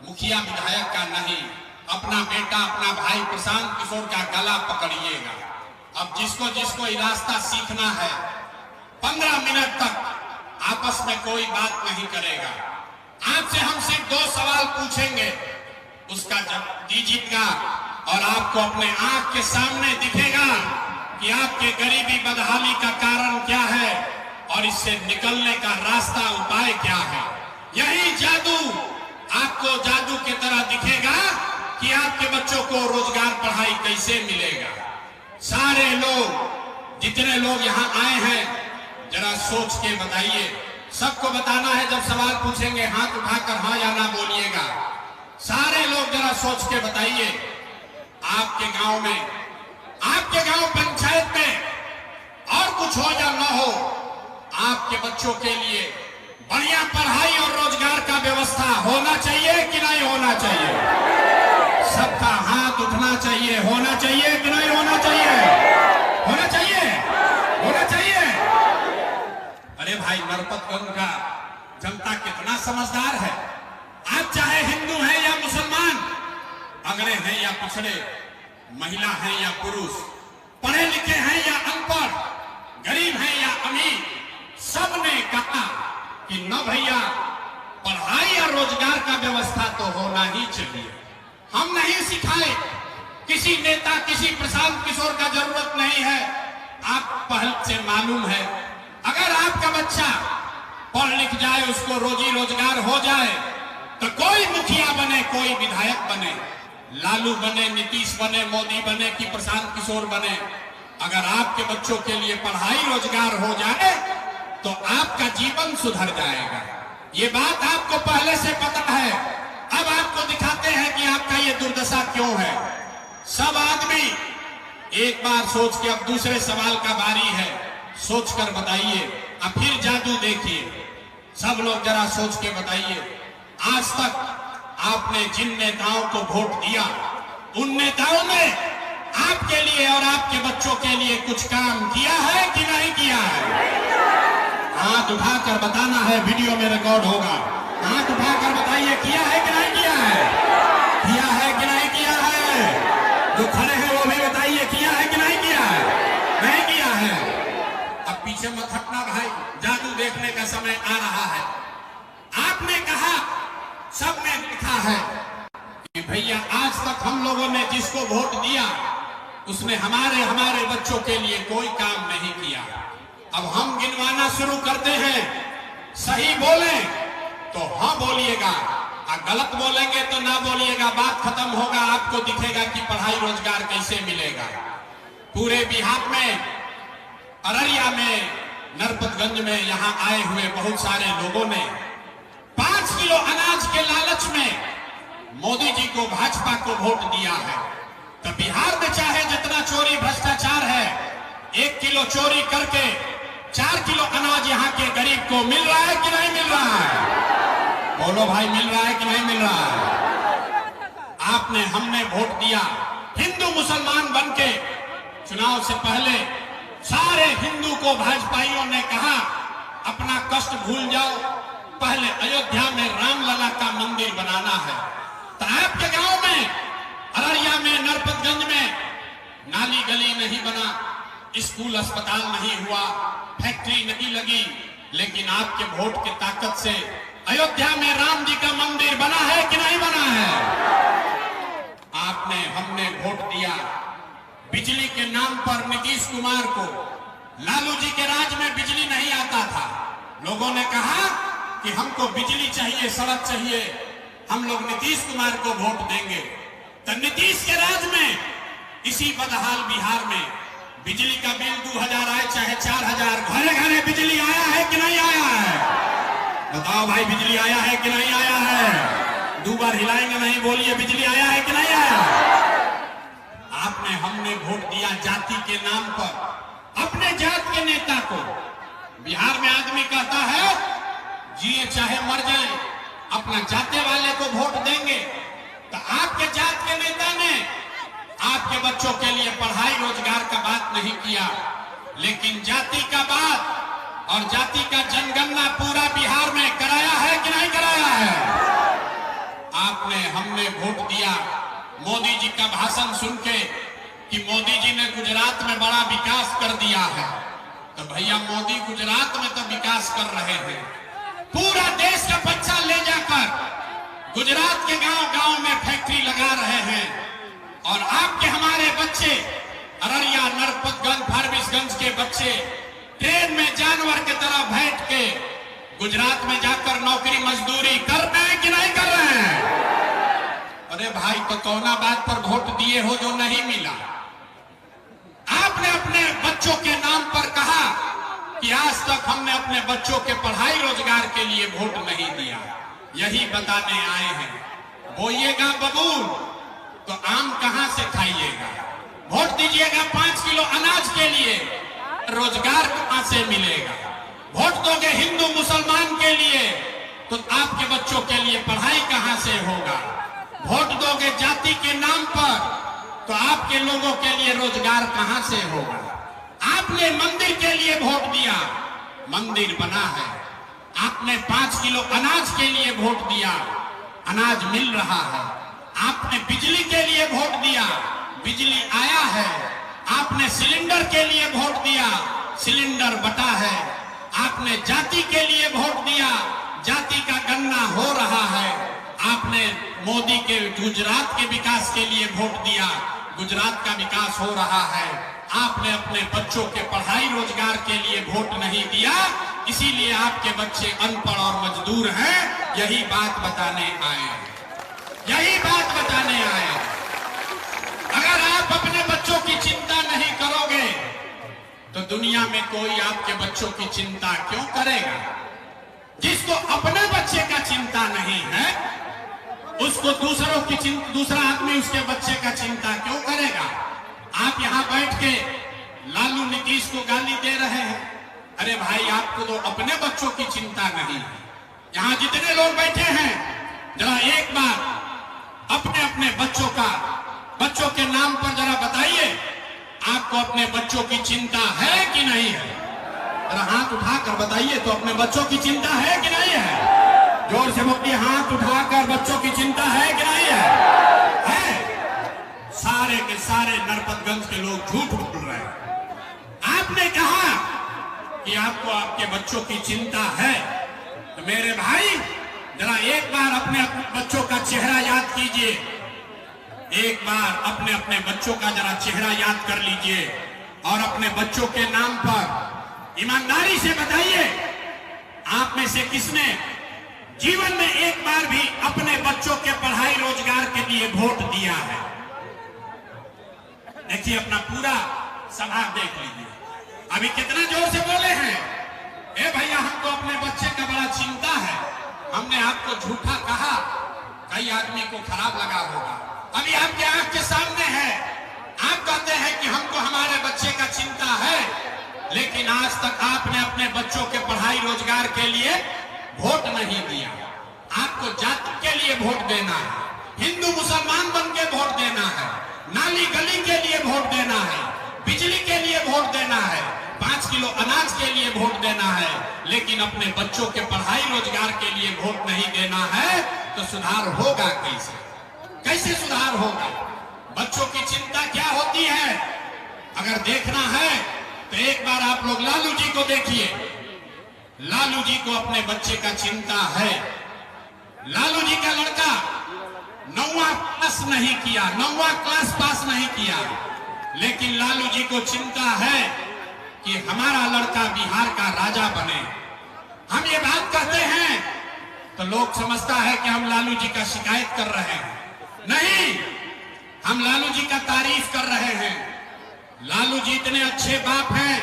मुखिया विधायक का नहीं, अपना बेटा, अपना भाई प्रशांत किशोर का गला पकड़िएगा। अब जिसको जिसको ये रास्ता सीखना है, 15 मिनट तक आपस में कोई बात नहीं करेगा। आपसे हम सिर्फ 2 सवाल पूछेंगे, उसका जवाब दीजिएगा और आपको अपने आंख के सामने दिखेगा कि आपके गरीबी बदहाली का कारण क्या है और इससे निकलने का रास्ता, उपाय क्या है। यही जादू आपको जादू की तरह दिखेगा कि आपके बच्चों को रोजगार, पढ़ाई कैसे मिलेगा। सारे लोग, जितने लोग यहाँ आए हैं, जरा सोच के बताइए। सबको बताना है, जब सवाल पूछेंगे हाथ उठाकर हाँ या ना बोलिएगा। सारे लोग जरा सोच के बताइए, आपके गांव में, आपके गांव पंचायत में और कुछ हो या ना हो, आपके बच्चों के लिए बढ़िया पढ़ाई और रोजगार का व्यवस्था होना चाहिए कि नहीं होना चाहिए? सबका हाथ उठना चाहिए। होना चाहिए कि नहीं होना चाहिए? होना चाहिए, होना चाहिए। अरे भाई, नरपतगंज का जनता कितना समझदार है। आप चाहे हिंदू हैं या मुसलमान, अगड़े हैं या पिछड़े, महिला हैं या पुरुष, पढ़े लिखे हैं या अनपढ़, गरीब हैं या अमीर, सबने कहा कि न भैया, पढ़ाई और रोजगार का व्यवस्था तो होना ही चाहिए। हम नहीं सिखाए, किसी नेता, किसी प्रशांत किशोर का जरूरत नहीं है। आप पहल से मालूम है, अगर आपका बच्चा पढ़ लिख जाए, उसको रोजी रोजगार हो जाए, तो कोई मुखिया बने, कोई विधायक बने, लालू बने, नीतीश बने, मोदी बने कि प्रशांत किशोर बने, अगर आपके बच्चों के लिए पढ़ाई रोजगार हो जाए तो आपका जीवन सुधर जाएगा। ये बात आपको पहले से पता है। अब आपको दिखाते हैं कि आपका ये दुर्दशा क्यों है। सब आदमी एक बार सोच के, अब दूसरे सवाल का बारी है, सोचकर बताइए। अब फिर जादू देखिए। सब लोग जरा सोच के बताइए, आज तक आपने जिन नेताओं को वोट दिया, उन नेताओं ने आपके लिए और आपके बच्चों के लिए कुछ काम किया है कि नहीं किया है? हाथ उठाकर बताना है, वीडियो में रिकॉर्ड होगा। हाथ उठाकर बताइए, किया है कि नहीं किया है? किया है कि नहीं किया है? जो खड़े हैं वो भी बताइए, किया है कि नहीं किया है? नहीं किया है। अब पीछे मत हटना भाई, जादू देखने का समय आ रहा है। आपने कहा, सबने लिखा है कि भैया आज तक हम लोगों ने जिसको वोट दिया, उसने हमारे बच्चों के लिए कोई काम नहीं किया। अब हम गिनवाना शुरू करते हैं। सही बोले तो हाँ बोलिएगा, और गलत बोलेंगे तो ना बोलिएगा। बात खत्म होगा, आपको दिखेगा कि पढ़ाई रोजगार कैसे मिलेगा। पूरे बिहार में, अररिया में, नरपतगंज में यहाँ आए हुए बहुत सारे लोगों ने 5 किलो अनाज के लालच में मोदी जी को, भाजपा को वोट दिया है। तो बिहार में चाहे जितना चोरी भ्रष्टाचार है, 1 किलो चोरी करके 4 किलो अनाज यहाँ के गरीब को मिल रहा है कि नहीं मिल रहा है? बोलो भाई, मिल रहा है कि नहीं मिल रहा है? आपने, हमने वोट दिया हिंदू मुसलमान बनके। चुनाव से पहले सारे हिंदू को भाजपाइयों ने कहा, अपना कष्ट भूल जाओ, पहले अयोध्या में रामलला का मंदिर बनाना है। तो आपके गांव में, अररिया में, नरपतगंज में नाली गली नहीं बना, स्कूल अस्पताल नहीं हुआ, फैक्ट्री नहीं लगी, लेकिन आपके वोट की ताकत से अयोध्या में राम जी का मंदिर बना है कि नहीं बना है? आपने, हमने वोट दिया बिजली के नाम पर नीतीश कुमार को। लालू जी के राज में बिजली नहीं आता था, लोगों ने कहा कि हमको बिजली चाहिए, सड़क चाहिए, हम लोग नीतीश कुमार को वोट देंगे। तो नीतीश के राज में, इसी बदहाल बिहार में बिजली का बिल 2000 आए चाहे 4000, घरे घरे बिजली आया है कि नहीं आया है? बताओ भाई, बिजली आया है कि नहीं आया है? 2 बार हिलाएंगे नहीं, बोलिए बिजली आया है कि नहीं आया? आपने, हमने वोट दिया जाति के नाम पर, अपने जात के नेता को। बिहार में आदमी कहता है जिए चाहे मर जाए, अपना जाते वाले को वोट देंगे। तो आपके जात के नेता ने आपके बच्चों के लिए पढ़ाई रोजगार का बात नहीं किया, लेकिन जाति का बात और जाति का जनगणना पूरा बिहार में कराया है कि नहीं कराया है? आपने, हमने वोट दिया भाषण सुन के कि मोदी जी ने गुजरात में बड़ा विकास कर दिया है, तो भैया मोदी गुजरात में तो विकास कर रहे हैं, पूरा देश का बच्चा ले जाकर गुजरात के गांव-गांव में फैक्ट्री लगा रहे हैं। और आपके हमारे बच्चे अररिया, नरपतगंज, फारबिसगंज के बच्चे ट्रेन में जानवर की तरह बैठ के गुजरात में जाकर नौकरी मजदूरी कर रहे हैं कि नहीं कर रहे हैं? अरे भाई, तो कौना बात पर वोट दिए हो जो नहीं मिला? आपने अपने बच्चों के नाम पर कहा कि आज तक हमने अपने बच्चों के पढ़ाई रोजगार के लिए वोट नहीं दिया। यही बताने आए हैं, बोइएगा बबूल तो आम कहां से खाइएगा? वोट दीजिएगा 5 किलो अनाज के लिए, रोजगार कहां से मिलेगा? वोट दोगे हिंदू मुसलमान के लिए तो आपके बच्चों के लिए पढ़ाई कहां से होगा? वोट दोगे जाति के नाम पर तो आपके लोगों के लिए रोजगार कहां से होगा? आपने मंदिर के लिए वोट दिया, मंदिर बना है। आपने 5 किलो अनाज के लिए वोट दिया, अनाज मिल रहा है। आपने बिजली के लिए वोट दिया, बिजली आया है। आपने सिलेंडर के लिए वोट दिया, सिलेंडर बटा है। आपने जाति के लिए वोट दिया, जाति का गणना हो रहा है। आपने मोदी के गुजरात के विकास के लिए वोट दिया, गुजरात का विकास हो रहा है। आपने अपने बच्चों के पढ़ाई रोजगार के लिए वोट नहीं दिया, इसीलिए आपके बच्चे अनपढ़ और मजदूर हैं। यही बात बताने आए, यही बात बताने आए। अगर आप अपने बच्चों की चिंता नहीं करोगे तो दुनिया में कोई आपके बच्चों की चिंता क्यों करेगा? जिसको अपने बच्चे का चिंता नहीं है, उसको दूसरों की चिंता, दूसरा आदमी उसके बच्चे का चिंता क्यों करेगा? आप यहां बैठ के लालू नीतीश को गाली दे रहे हैं। अरे भाई, आपको तो अपने बच्चों की चिंता नहीं है। यहां जितने लोग बैठे हैं, जरा एक बार अपने अपने बच्चों के नाम पर जरा बताइए, आपको अपने बच्चों की चिंता है कि नहीं है? जरा हाथ उठाकर बताइए तो, अपने बच्चों की चिंता है कि नहीं है? जोर से बोलिए, हाथ उठाकर बच्चों की चिंता है कि नहीं है? है? सारे के सारे नरपतगंज के लोग झूठ बोल रहे हैं। आपने कहा कि आपको आपके बच्चों की चिंता है, तो मेरे भाई जरा एक बार अपने बच्चों का चेहरा याद कीजिए, एक बार अपने अपने बच्चों का जरा चेहरा याद कर लीजिए और अपने बच्चों के नाम पर ईमानदारी से बताइए, आप में से किसने जीवन में एक बार भी अपने बच्चों के पढ़ाई रोजगार के लिए वोट दिया है? देखिए, अपना पूरा सभा देख लीजिए, अभी कितना जोर से बोले हैं। ए भैया, हमको अपने बच्चे का बड़ा चिंता है, हमने आपको झूठा कहा, कई आदमी को खराब लगा होगा। अभी आपके आंख के सामने है, आप कहते हैं कि हमको हमारे बच्चे का चिंता है, लेकिन आज तक आपने अपने बच्चों के पढ़ाई रोजगार के लिए वोट नहीं दिया। आपको जाति के लिए वोट देना है, हिंदू मुसलमान बन के वोट देना है, नाली गली के लिए वोट देना है, बिजली के लिए वोट देना है, 5 किलो अनाज के लिए वोट देना है, लेकिन अपने बच्चों के पढ़ाई रोजगार के लिए वोट नहीं देना है, तो सुधार होगा कैसे? कैसे सुधार होगा? बच्चों की चिंता क्या होती है? अगर देखना है तो एक बार आप लोग लालू जी को देखिए। लालू जी को अपने बच्चे का चिंता है। लालू जी का लड़का 9वां पास नहीं किया, 9वां क्लास पास नहीं किया, लेकिन लालू जी को चिंता है कि हमारा लड़का बिहार का राजा बने। हम ये बात कहते हैं तो लोग समझता है कि हम लालू जी का शिकायत कर रहे हैं। नहीं, हम लालू जी का तारीफ कर रहे हैं। लालू जी इतने अच्छे बाप हैं,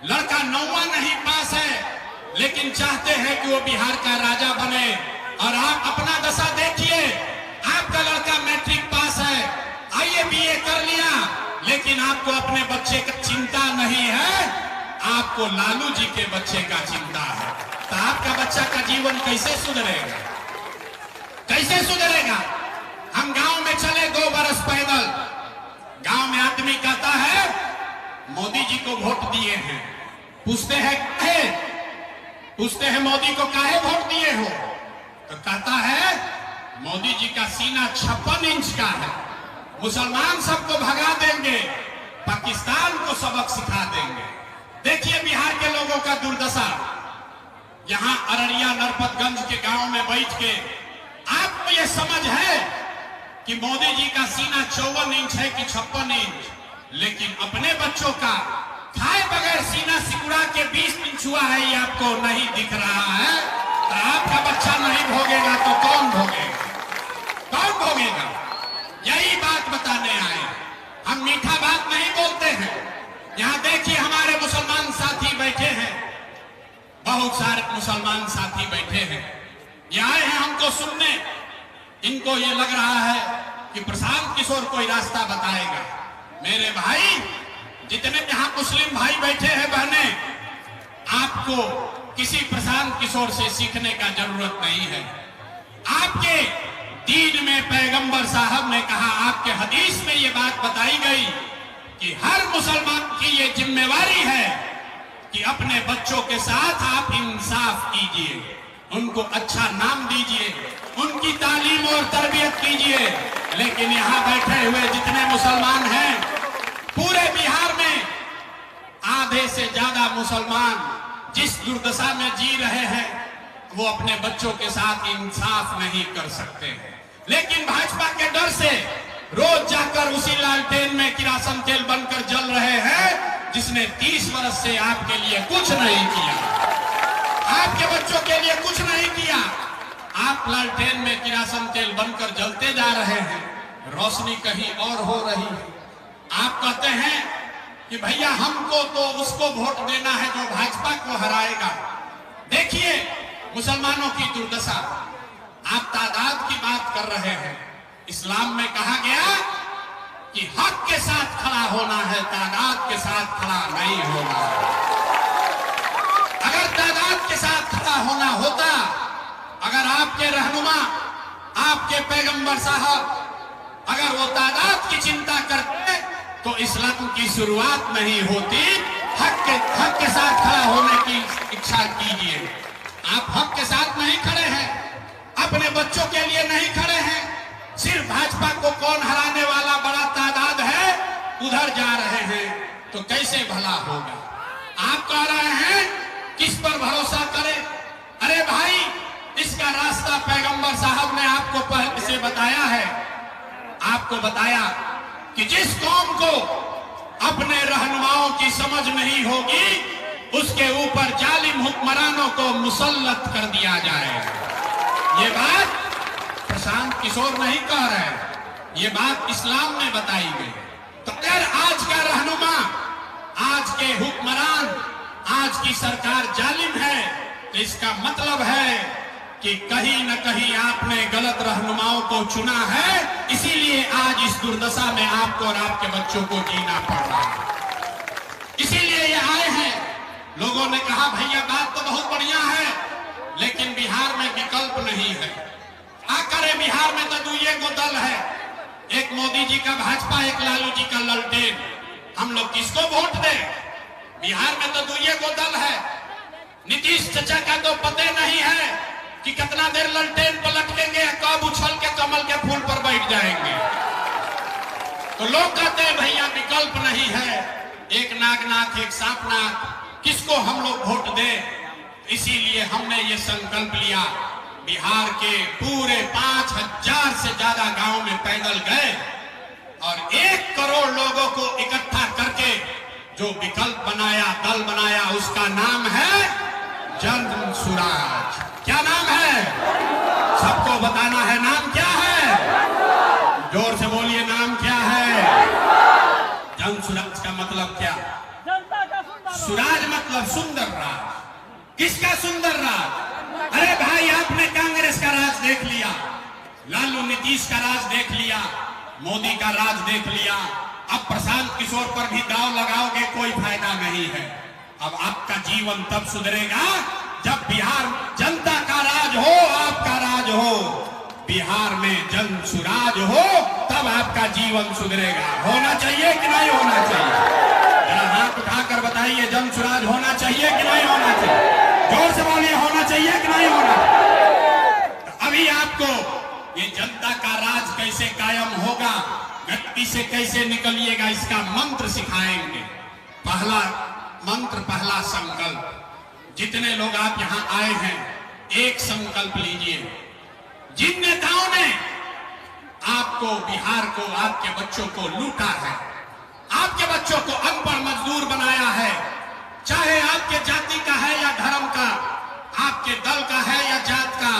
लड़का 9वां नहीं पास है, लेकिन चाहते हैं कि वो बिहार का राजा बने। और आप अपना दशा देखिए, आपका लड़का मैट्रिक पास है, आईए बीए कर लिया, लेकिन आपको अपने बच्चे का चिंता नहीं है, आपको लालू जी के बच्चे का चिंता है। तो आपका बच्चा का जीवन कैसे सुधरेगा? कैसे सुधरेगा? हम गांव में चले 2 बरस पैदल, गांव में आदमी कहता है मोदी जी को वोट दिए हैं, पूछते हैं मोदी को काहे वोट दिए हो, तो कहता है मोदी जी का सीना 56 इंच का है, मुसलमान सबको भगा देंगे, पाकिस्तान को सबक सिखा देंगे। देखिए बिहार के लोगों का दुर्दशा। यहां अररिया नरपतगंज के गांव में बैठ के आपको यह समझ है कि मोदी जी का सीना 54 इंच है कि 56 इंच, लेकिन अपने बच्चों का खाए बगैर सीना सिकुड़ा के 20 इंच हुआ है, ये आपको नहीं दिख रहा है। तो आपका बच्चा नहीं भोगेगा तो कौन भोगेगा? कौन भोगेगा? यही बात बताने आए। हम मीठा बात नहीं बोलते हैं। यहां देखिए हमारे मुसलमान साथी बैठे हैं, बहुत सारे मुसलमान साथी बैठे हैं। ये आए हैं हमको सुनने। इनको ये लग रहा है कि प्रशांत किशोर कोई रास्ता बताएगा। मेरे भाई, जितने यहां मुस्लिम भाई बैठे हैं, बहने, आपको किसी प्रशांत किशोर से सीखने का जरूरत नहीं है। आपके दीन में पैगंबर साहब ने कहा, आपके हदीस में ये बात बताई गई कि हर मुसलमान की ये जिम्मेवारी है कि अपने बच्चों के साथ आप इंसाफ कीजिए, उनको अच्छा नाम दीजिए, उनकी तालीम और तरबियत कीजिए। लेकिन यहाँ बैठे हुए जितने मुसलमान हैं, पूरे बिहार में आधे से ज्यादा मुसलमान जिस दुर्दशा में जी रहे हैं, वो अपने बच्चों के साथ इंसाफ नहीं कर सकते हैं। लेकिन भाजपा के डर से रोज जाकर उसी लालटेन में किरासन तेल बनकर जल रहे हैं, जिसने 30 वर्ष से आपके लिए कुछ नहीं किया, आपके बच्चों के लिए कुछ नहीं किया। आप लालटेन में किरासन तेल बनकर जलते जा रहे हैं, रोशनी कहीं और हो रही है। आप कहते हैं कि भैया हमको तो उसको वोट देना है जो भाजपा को हराएगा। देखिए मुसलमानों की दुर्दशा। आप तादाद की बात कर रहे हैं। इस्लाम में कहा गया कि हक के साथ खड़ा होना है, तादाद के साथ खड़ा नहीं होना। अगर तादाद के साथ खड़ा होना होता, अगर आपके रहनुमा, आपके पैगंबर साहब अगर वो तादाद की चिंता करते तो इस्लाम की शुरुआत नहीं होती। हक के साथ खड़ा होने की इच्छा कीजिए। आप हक के साथ नहीं खड़े हैं, अपने बच्चों के लिए नहीं खड़े हैं, सिर्फ भाजपा को कौन हराने वाला बड़ा तादाद है उधर जा रहे हैं, तो कैसे भला होगा? आप कह रहे हैं किस पर भरोसा करें? अरे भाई, इसका रास्ता पैगंबर साहब ने आपको पहले से बताया है। आपको बताया कि जिस कौम को अपने रहनुमाओं की समझ नहीं होगी, उसके ऊपर जालिम हुक्मरानों को मुसल्लत कर दिया जाए। ये बात प्रशांत किशोर नहीं कह रहे, ये बात इस्लाम में बताई गई। तो अगर आज का रहनुमा, आज के हुक्मरान, आज की सरकार जालिम है, तो इसका मतलब है कि कहीं न कहीं आपने गलत रहनुमाओं को चुना है, इसीलिए आज इस दुर्दशा में आपको और आपके बच्चों को जीना पड़ रहा है। इसीलिए ये आए हैं। लोगों ने कहा भैया बात तो बहुत बढ़िया है, लेकिन बिहार में विकल्प नहीं है। क्या करें? बिहार में तो दुइये को दल है, एक मोदी जी का भाजपा, एक लालू जी का ललटेन। हम लोग किसको वोट दें? बिहार में तो दुइये को दल है। नीतीश चाचा का तो पता नहीं है कि कितना देर ललटेन पलटेंगे, कब उछल के कमल के फूल पर बैठ जाएंगे। तो लोग कहते हैं भैया विकल्प नहीं है, एक नागनाथ एक सांपनाथ, किसको हम लोग वोट दें? इसीलिए हमने ये संकल्प लिया। बिहार के पूरे 5000 से ज्यादा गांव में पैदल गए और 1 करोड़ लोगों को इकट्ठा करके जो विकल्प बनाया, दल बनाया, उसका नाम है जन सुराज। क्या नाम है? सबको बताना है, नाम क्या है? जोर से बोलिए, नाम क्या है? जन सुराज का मतलब क्या? सुराज मतलब सुंदर राज। किसका सुंदर राज? अरे भाई, आपने कांग्रेस का राज देख लिया, लालू नीतीश का राज देख लिया, मोदी का राज देख लिया। अब प्रशांत किशोर पर भी दाव लगाओगे, कोई फायदा नहीं है। अब आपका जीवन तब सुधरेगा जब बिहार जनता का राज हो, आपका राज हो, बिहार में जन सुराज हो, तब आपका जीवन सुधरेगा। होना चाहिए कि नहीं होना चाहिए? जरा हाथ उठाकर बताइए, जन सुराज होना चाहिए कि नहीं होना चाहिए? जोर से बोलिए, होना चाहिए कि नहीं होना? अभी आपको ये जनता का राज कैसे कायम होगा, गलती से कैसे निकलिएगा इसका मंत्र सिखाएंगे। पहला मंत्र, पहला संकल्प। जितने लोग आप यहां आए हैं, एक संकल्प लीजिए। जिन नेताओं ने आपको, बिहार को, आपके बच्चों को लूटा है, आपके बच्चों को अनपढ़ मजदूर बनाया है, चाहे आपके जाति का है या धर्म का, आपके दल का है या जात का,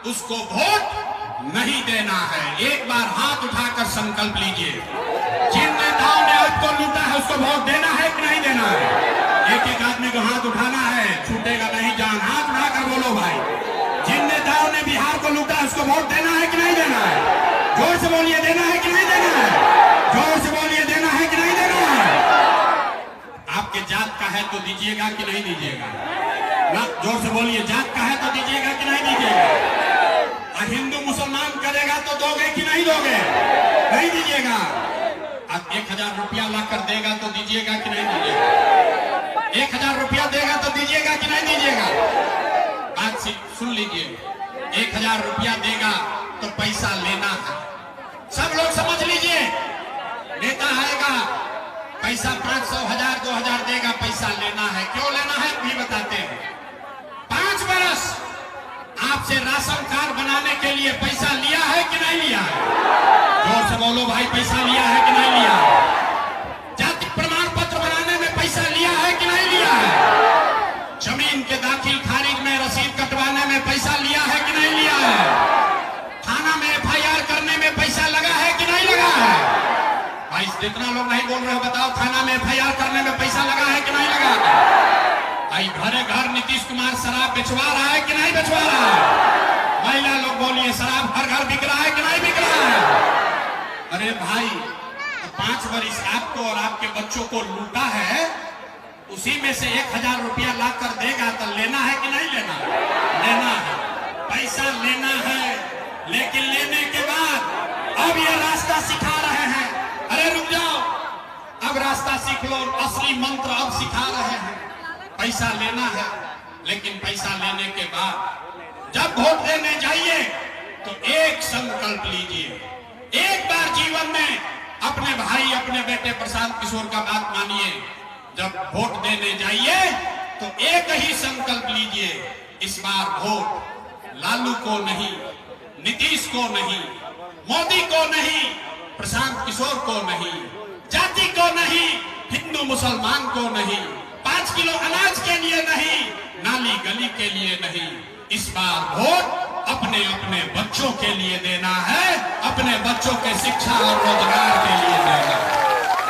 उसको वोट नहीं देना है। एक बार हाथ उठाकर संकल्प लीजिए। जिन नेताओं ने आपको लूटा है उसको वोट देना है कि नहीं देना है? एक एक आदमी को हाथ उठाना है, छूटेगा नहीं जान। हाथ उठाकर बोलो भाई। जिन नेताओं ने बिहार को लूटा है उसको वोट देना है कि नहीं देना है? जोर से बोलिए, देना है कि नहीं देना है? जोर से बोलिए, देना है कि नहीं देना है? आपके जात का है तो दीजिएगा कि नहीं दीजिएगा? ना, जोर से बोलिए। जात का है तो दीजिएगा कि नहीं दीजिएगा? हिंदू मुसलमान करेगा तो दोगे कि नहीं दोगे? नहीं दीजिएगा। अब 1000 रुपया लाकर देगा तो दीजिएगा कि नहीं दीजिएगा? 1000 रुपया देगा तो दीजिएगा कि नहीं दीजिएगा? बात सुन लीजिए। 1000 रुपया देगा तो पैसा लेना है। सब लोग समझ लीजिए। नेता आएगा, पैसा 500, 1000, 2000 देगा, पैसा लेना है। क्यों लेना है भी बताते हैं। 5 बरस आपसे राशन कार्ड बनाने के लिए पैसा लिया है कि नहीं लिया है? जोर से बोलो भाई, पैसा लिया है कि नहीं लिया है? जाति प्रमाण पत्र बनाने में पैसा लिया है कि नहीं लिया है? जमीन के दाखिल खारिज में रसीद कटवाने में पैसा लिया है कि नहीं लिया है? थाना में FIR करने में पैसा लगा है कि नहीं लगा है? भाई जितना लोग नहीं बोल रहे हो बताओ, थाना में FIR करने में पैसा लगा है कि नहीं लगा? भाई घरे घर नीतीश कुमार शराब बेचवा रहा है कि नहीं बेचवा रहा है? महिला लोग बोलिए, शराब हर घर बिक रहा है कि नहीं बिक रहा है? अरे भाई, 5 वर्ष आपको और आपके बच्चों को लूटा है, उसी में से 1000 रुपया ला कर देगा तो लेना है कि नहीं लेना? लेना है। पैसा लेना है, लेकिन लेने के बाद अब ये रास्ता सिखा रहे हैं। अरे रुक जाओ, अब रास्ता सीख लो। असली मंत्र अब सिखा रहे हैं। पैसा लेना है, लेकिन पैसा लेने के बाद जब वोट देने जाइए तो एक संकल्प लीजिए। एक बार जीवन में अपने भाई, अपने बेटे प्रशांत किशोर का बात मानिए। जब वोट देने जाइए तो एक ही संकल्प लीजिए, इस बार वोट लालू को नहीं, नीतीश को नहीं, मोदी को नहीं, प्रशांत किशोर को नहीं, जाति को नहीं, हिंदू मुसलमान को नहीं, 5 किलो अनाज के लिए नहीं, नाली गली के लिए नहीं। इस बार वोट अपने अपने बच्चों के लिए देना है, अपने बच्चों के शिक्षा और रोजगार के लिए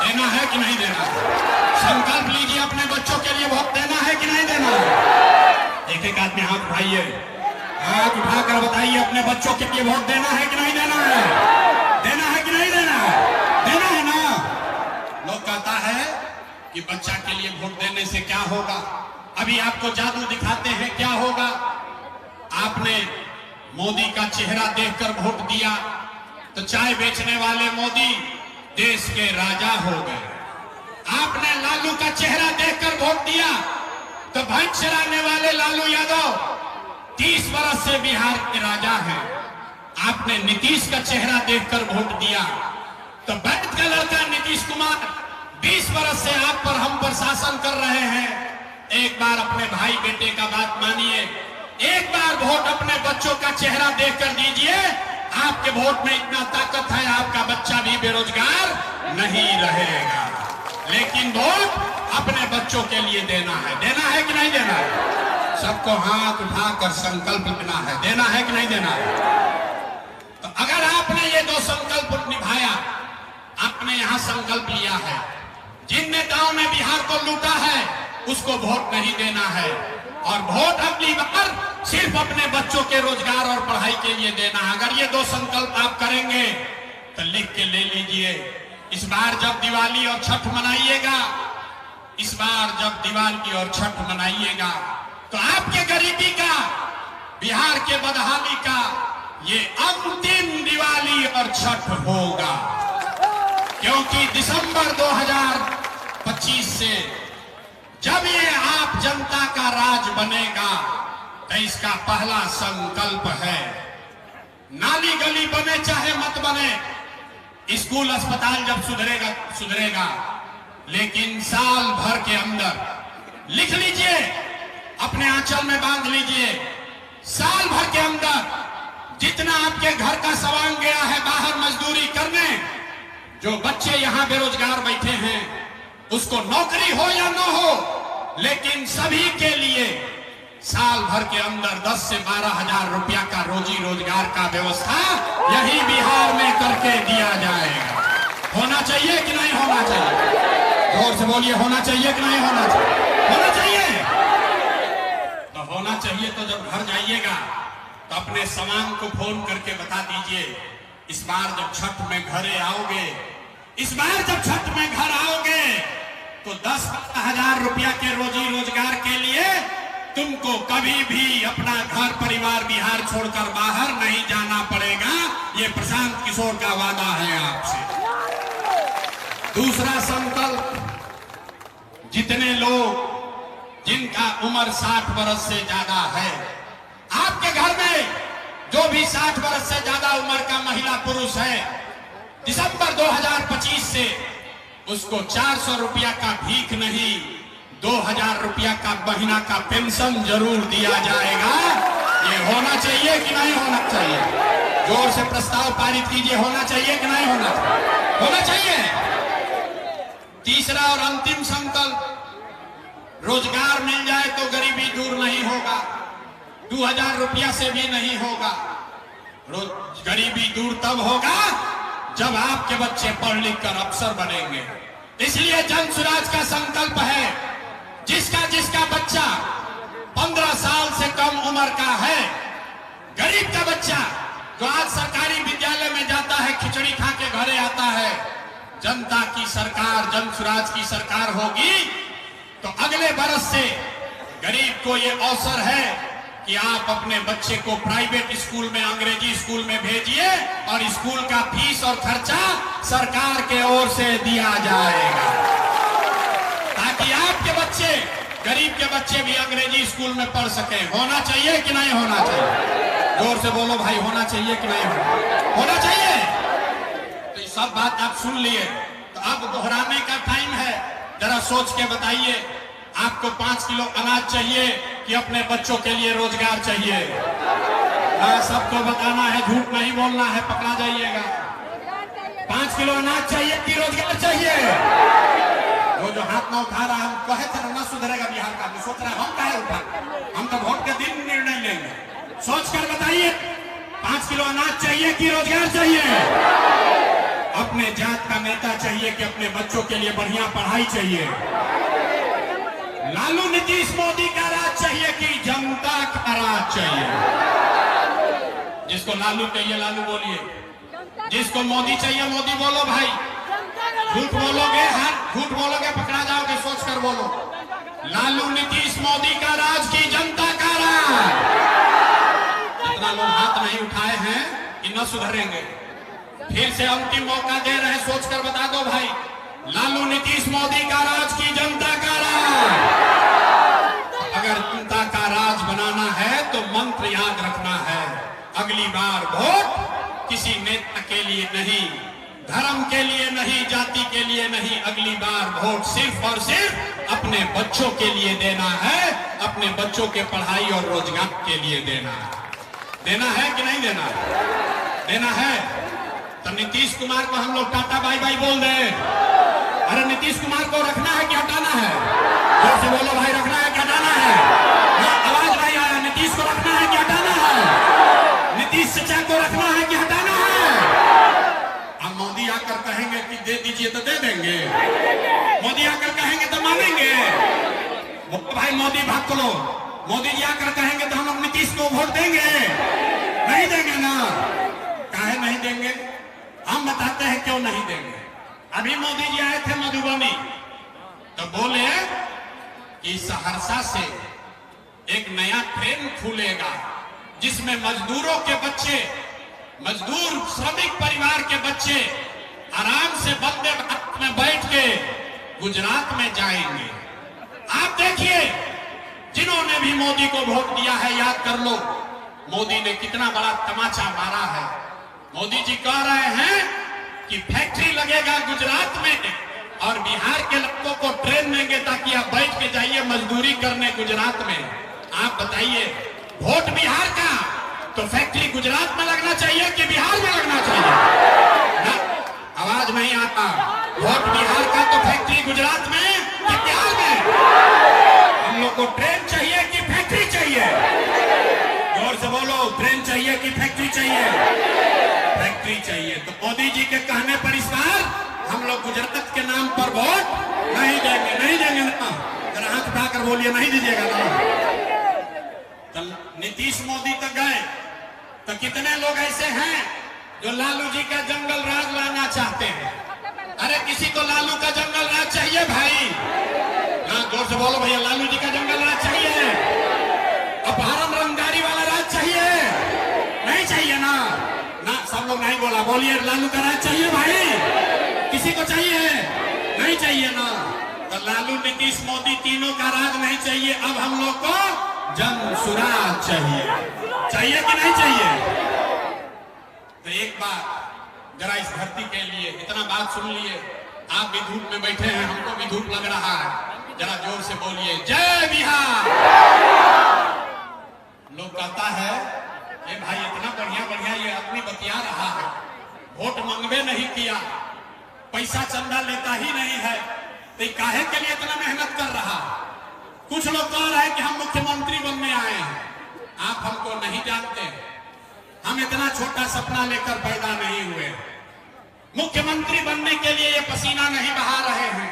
देना है कि नहीं देना है? संकल्प लीजिए, अपने बच्चों के लिए वोट देना है कि नहीं देना है? एक एक आदमी हाथ उठाइए, हाथ उठाकर बताइए, अपने बच्चों के लिए वोट देना है कि नहीं देना है? देना है कि नहीं देना है? देना है ना? लोग कहता है कि बच्चा के लिए वोट देने से क्या होगा। अभी आपको जादू दिखाते हैं क्या होगा। आपने मोदी का चेहरा देखकर वोट दिया तो चाय बेचने वाले मोदी देश के राजा हो गए। आपने लालू का चेहरा देखकर वोट दिया तो भैंस चराने वाले लालू यादव 30 वर्ष से बिहार के राजा हैं। आपने नीतीश का चेहरा देखकर वोट दिया तो बैठ का लड़का नीतीश कुमार 20 वर्ष से आप पर, हम पर शासन कर रहे हैं। एक बार अपने भाई बेटे का बात मानिए, एक बार वोट अपने बच्चों का चेहरा देखकर दीजिए। आपके वोट में इतना ताकत है, आपका बच्चा भी बेरोजगार नहीं रहेगा। लेकिन वोट अपने बच्चों के लिए देना है कि नहीं देना है? सबको हाथ उठाकर संकल्प लेना है, देना है कि नहीं देना है? तो अगर आपने ये 2 संकल्प निभाया, आपने यहां संकल्प लिया है, जिन नेताओं ने बिहार को लूटा है उसको वोट नहीं देना है, और वोट अगली बार सिर्फ अपने बच्चों के रोजगार और पढ़ाई के लिए देना है। अगर ये 2 संकल्प आप करेंगे तो लिख के ले लीजिए। इस बार जब दिवाली और छठ मनाइएगा, इस बार जब दिवाली और छठ मनाइएगा तो आपके गरीबी का, बिहार के बदहाली का ये अंतिम दिवाली और छठ होगा। क्योंकि दिसंबर 2025 से जब ये आप जनता का राज बनेगा तो इसका पहला संकल्प है, नाली गली बने चाहे मत बने, स्कूल अस्पताल जब सुधरेगा, लेकिन साल भर के अंदर, लिख लीजिए, अपने आंचल में बांध लीजिए, साल भर के अंदर जितना आपके घर का सवांग गया है बाहर मजदूरी करने, जो बच्चे यहां बेरोजगार बैठे हैं, उसको नौकरी हो या न हो, लेकिन सभी के लिए साल भर के अंदर 10 से 12 हजार रुपया का रोजी रोजगार का व्यवस्था यही बिहार में करके दिया जाएगा। होना चाहिए कि नहीं होना चाहिए? जोर से बोलिए, होना चाहिए कि नहीं होना चाहिए? होना चाहिए। तो होना चाहिए। तो जब घर जाइएगा तो अपने सवांग को फोन करके बता दीजिए, इस बार जब छठ में घरे आओगे, इस बार जब छठ में घर आओगे तो 10-12 हजार रुपया के रोजी रोजगार के लिए तुमको कभी भी अपना घर परिवार बिहार छोड़कर बाहर नहीं जाना पड़ेगा। ये प्रशांत किशोर का वादा है आपसे। दूसरा संकल्प, जितने लोग जिनका उम्र 60 वर्ष से ज्यादा है, आपके घर में जो भी 60 वर्ष से ज्यादा उम्र का महिला पुरुष है, दिसंबर 2025 से उसको 400 रुपया का भीख नहीं, 2000 रुपया का महीना का पेंशन जरूर दिया जाएगा। ये होना चाहिए कि नहीं होना चाहिए? जोर से प्रस्ताव पारित कीजिए, होना चाहिए कि नहीं होना चाहिए? होना चाहिए। तीसरा और अंतिम संकल्प, रोजगार मिल जाए तो गरीबी दूर नहीं होगा, 2000 रुपया से भी नहीं होगा। गरीबी दूर तब होगा जब आपके बच्चे पढ़ लिख कर अफसर बनेंगे। इसलिए जन स्वराज का संकल्प है, जिसका बच्चा 15 साल से कम उम्र का है, गरीब का बच्चा जो आज सरकारी विद्यालय में जाता है, खिचड़ी खा के घरे आता है, जनता की सरकार, जन स्वराज की सरकार होगी तो अगले बरस से गरीब को ये अवसर है कि आप अपने बच्चे को प्राइवेट स्कूल में, अंग्रेजी स्कूल में भेजिए और स्कूल का फीस और खर्चा सरकार के ओर से दिया जाएगा, ताकि आपके बच्चे, गरीब के बच्चे भी अंग्रेजी स्कूल में पढ़ सके। होना चाहिए कि नहीं होना चाहिए? जोर से बोलो भाई, होना चाहिए कि नहीं होना चाहिए? तो ये सब बात आप सुन लिए, तो अब दोहराने का टाइम है। जरा सोच के बताइए, आपको 5 किलो अनाज चाहिए कि अपने बच्चों के लिए रोजगार चाहिए? हाँ, सबको बताना है, झूठ नहीं बोलना है, पकड़ा जाइएगा। 5 किलो अनाज चाहिए कि रोजगार चाहिए? वो जो हाथ में उठा रहा है, हम कहे थे ना सुधरेगा बिहार का, तो सोच रहा है हम काहे उठा, हम तो वोट के दिन निर्णय लेंगे। सोच कर बताइए, 5 किलो अनाज चाहिए कि रोजगार चाहिए? अपने जात का नेता चाहिए कि अपने बच्चों के लिए बढ़िया पढ़ाई चाहिए? लालू नीतीश मोदी का राज चाहिए कि जनता का राज चाहिए? जिसको लालू चाहिए लालू बोलिए, जिसको मोदी चाहिए मोदी बोलो भाई। झूठ बोलोगे, झूठ बोलोगे पकड़ा जाओगे, सोच कर बोलो। लालू नीतीश मोदी का राज की जनता का राज? इतना लोग हाथ नहीं उठाए हैं कि न सुधरेंगे। फिर से अंतिम मौका दे रहे हैं, सोच कर बता दो भाई। लालू नीतीश मोदी का राज की जनता का राज? अगर जनता का राज बनाना है तो मंत्र याद रखना है, अगली बार वोट किसी नेता के लिए नहीं, धर्म के लिए नहीं, जाति के लिए नहीं, अगली बार वोट सिर्फ और सिर्फ अपने बच्चों के लिए देना है, अपने बच्चों के पढ़ाई और रोजगार के लिए देना है। देना है कि नहीं देना है? देना है। तो नीतीश कुमार को हम लोग टाटा बाय बाय बोल दें? अरे नीतीश कुमार को रखना है कि हटाना है? जोर से बोलो भाई, रखना है कि हटाना है? आवाज नहीं आया। नीतीश को रखना है कि हटाना है? नीतीश चाचा को रखना है कि हटाना है? अब मोदी आकर कहेंगे कि दे दीजिए तो दे देंगे, मोदी आकर कहेंगे तो मानेंगे? भाई मोदी भाग लो, मोदी जी आकर कहेंगे तो हम लोग नीतीश को वोट देंगे? नहीं देंगे ना। काहे नहीं देंगे? हम बताते हैं क्यों नहीं देंगे। अभी मोदी जी आए थे मधुबनी, तो बोले कि सहरसा से एक नया ट्रेन खुलेगा जिसमें मजदूरों के बच्चे, मजदूर श्रमिक परिवार के बच्चे आराम से वंदे भारत में बैठ के गुजरात में जाएंगे। आप देखिए, जिन्होंने भी मोदी को वोट दिया है, याद कर लो मोदी ने कितना बड़ा तमाचा मारा है। मोदी जी कह रहे हैं कि फैक्ट्री लगेगा गुजरात में और बिहार के लोगों को ट्रेन देंगे ताकि आप बैठ के जाइए मजदूरी करने गुजरात में। आप बताइए, वोट बिहार का तो फैक्ट्री गुजरात में लगना चाहिए कि बिहार में लगना चाहिए? ना, आवाज नहीं आता। वोट बिहार का तो फैक्ट्री गुजरात में कि बिहार में? हम लोग को ट्रेन चाहिए कि फैक्ट्री चाहिए? जोर से बोलो, ट्रेन चाहिए कि फैक्ट्री चाहिए? फैक्ट्री चाहिए। तो मोदी जी के कहने पर इस बार हम लोग गुजरात के नाम पर वोट नहीं देंगे। नहीं देंगे ना? जरा हाथ उठाकर बोलिए, नहीं दीजिएगा ना? तो नीतीश मोदी तक गए तो कितने लोग ऐसे हैं जो लालू जी का जंगल राज लाना चाहते हैं? अरे किसी को लालू का जंगल राज चाहिए भाई? हाँ, जोर से बोलो भैया, लालू जी का जंगल राज चाहिए? अपहरण रंगदारी वाला राज चाहिए? नहीं चाहिए ना? ना, सब लोग नहीं बोला। बोलिए, लालू का राज चाहिए भाई? किसी को चाहिए? नहीं चाहिए ना? तो लालू, नीतीश, मोदी तीनों का राज नहीं चाहिए। अब हम लोग को जन सुराज चाहिए। चाहिए कि नहीं चाहिए? तो एक बार जरा इस धरती के लिए इतना बात सुन लिए। आप भी धूप में बैठे हैं, हमको भी धूप लग रहा है। जरा जोर से बोलिए, जय बिहार। लोग कहता है, ये भाई इतना बढ़िया बढ़िया ये आदमी बतिया रहा है, वोट मंगवे नहीं किया, पैसा चंदा लेता ही नहीं है, तो काहे के लिए इतना मेहनत कर रहा? कुछ लोग कह रहे हैं कि हम मुख्यमंत्री बनने आए हैं। आप हमको नहीं जानते, हम इतना छोटा सपना लेकर पैदा नहीं हुए। मुख्यमंत्री बनने के लिए ये पसीना नहीं बहा रहे हैं,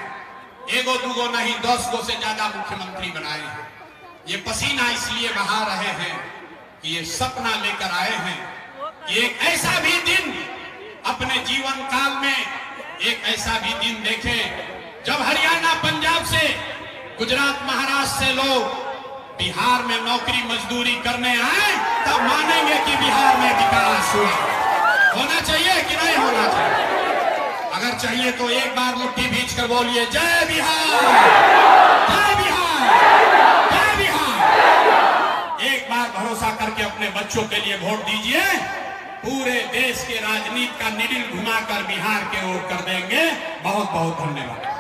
एगो दूगो नहीं 10 गो से ज्यादा मुख्यमंत्री बनाए हैं। ये पसीना इसलिए बहा रहे हैं कि ये सपना लेकर आए हैं कि एक ऐसा भी दिन अपने जीवन काल में, एक ऐसा भी दिन देखें जब हरियाणा, पंजाब से, गुजरात, महाराष्ट्र से लोग बिहार में नौकरी मजदूरी करने आए, तब मानेंगे कि बिहार में विकास हुआ। होना चाहिए कि नहीं होना चाहिए? अगर चाहिए तो एक बार मुट्ठी भींच कर बोलिए, जय बिहार, जय बिहार, जय बिहार। एक बार भरोसा करके अपने बच्चों के लिए वोट दीजिए। पूरे देश के राजनीति का निडिल घुमाकर बिहार के ओर कर देंगे। बहुत बहुत धन्यवाद।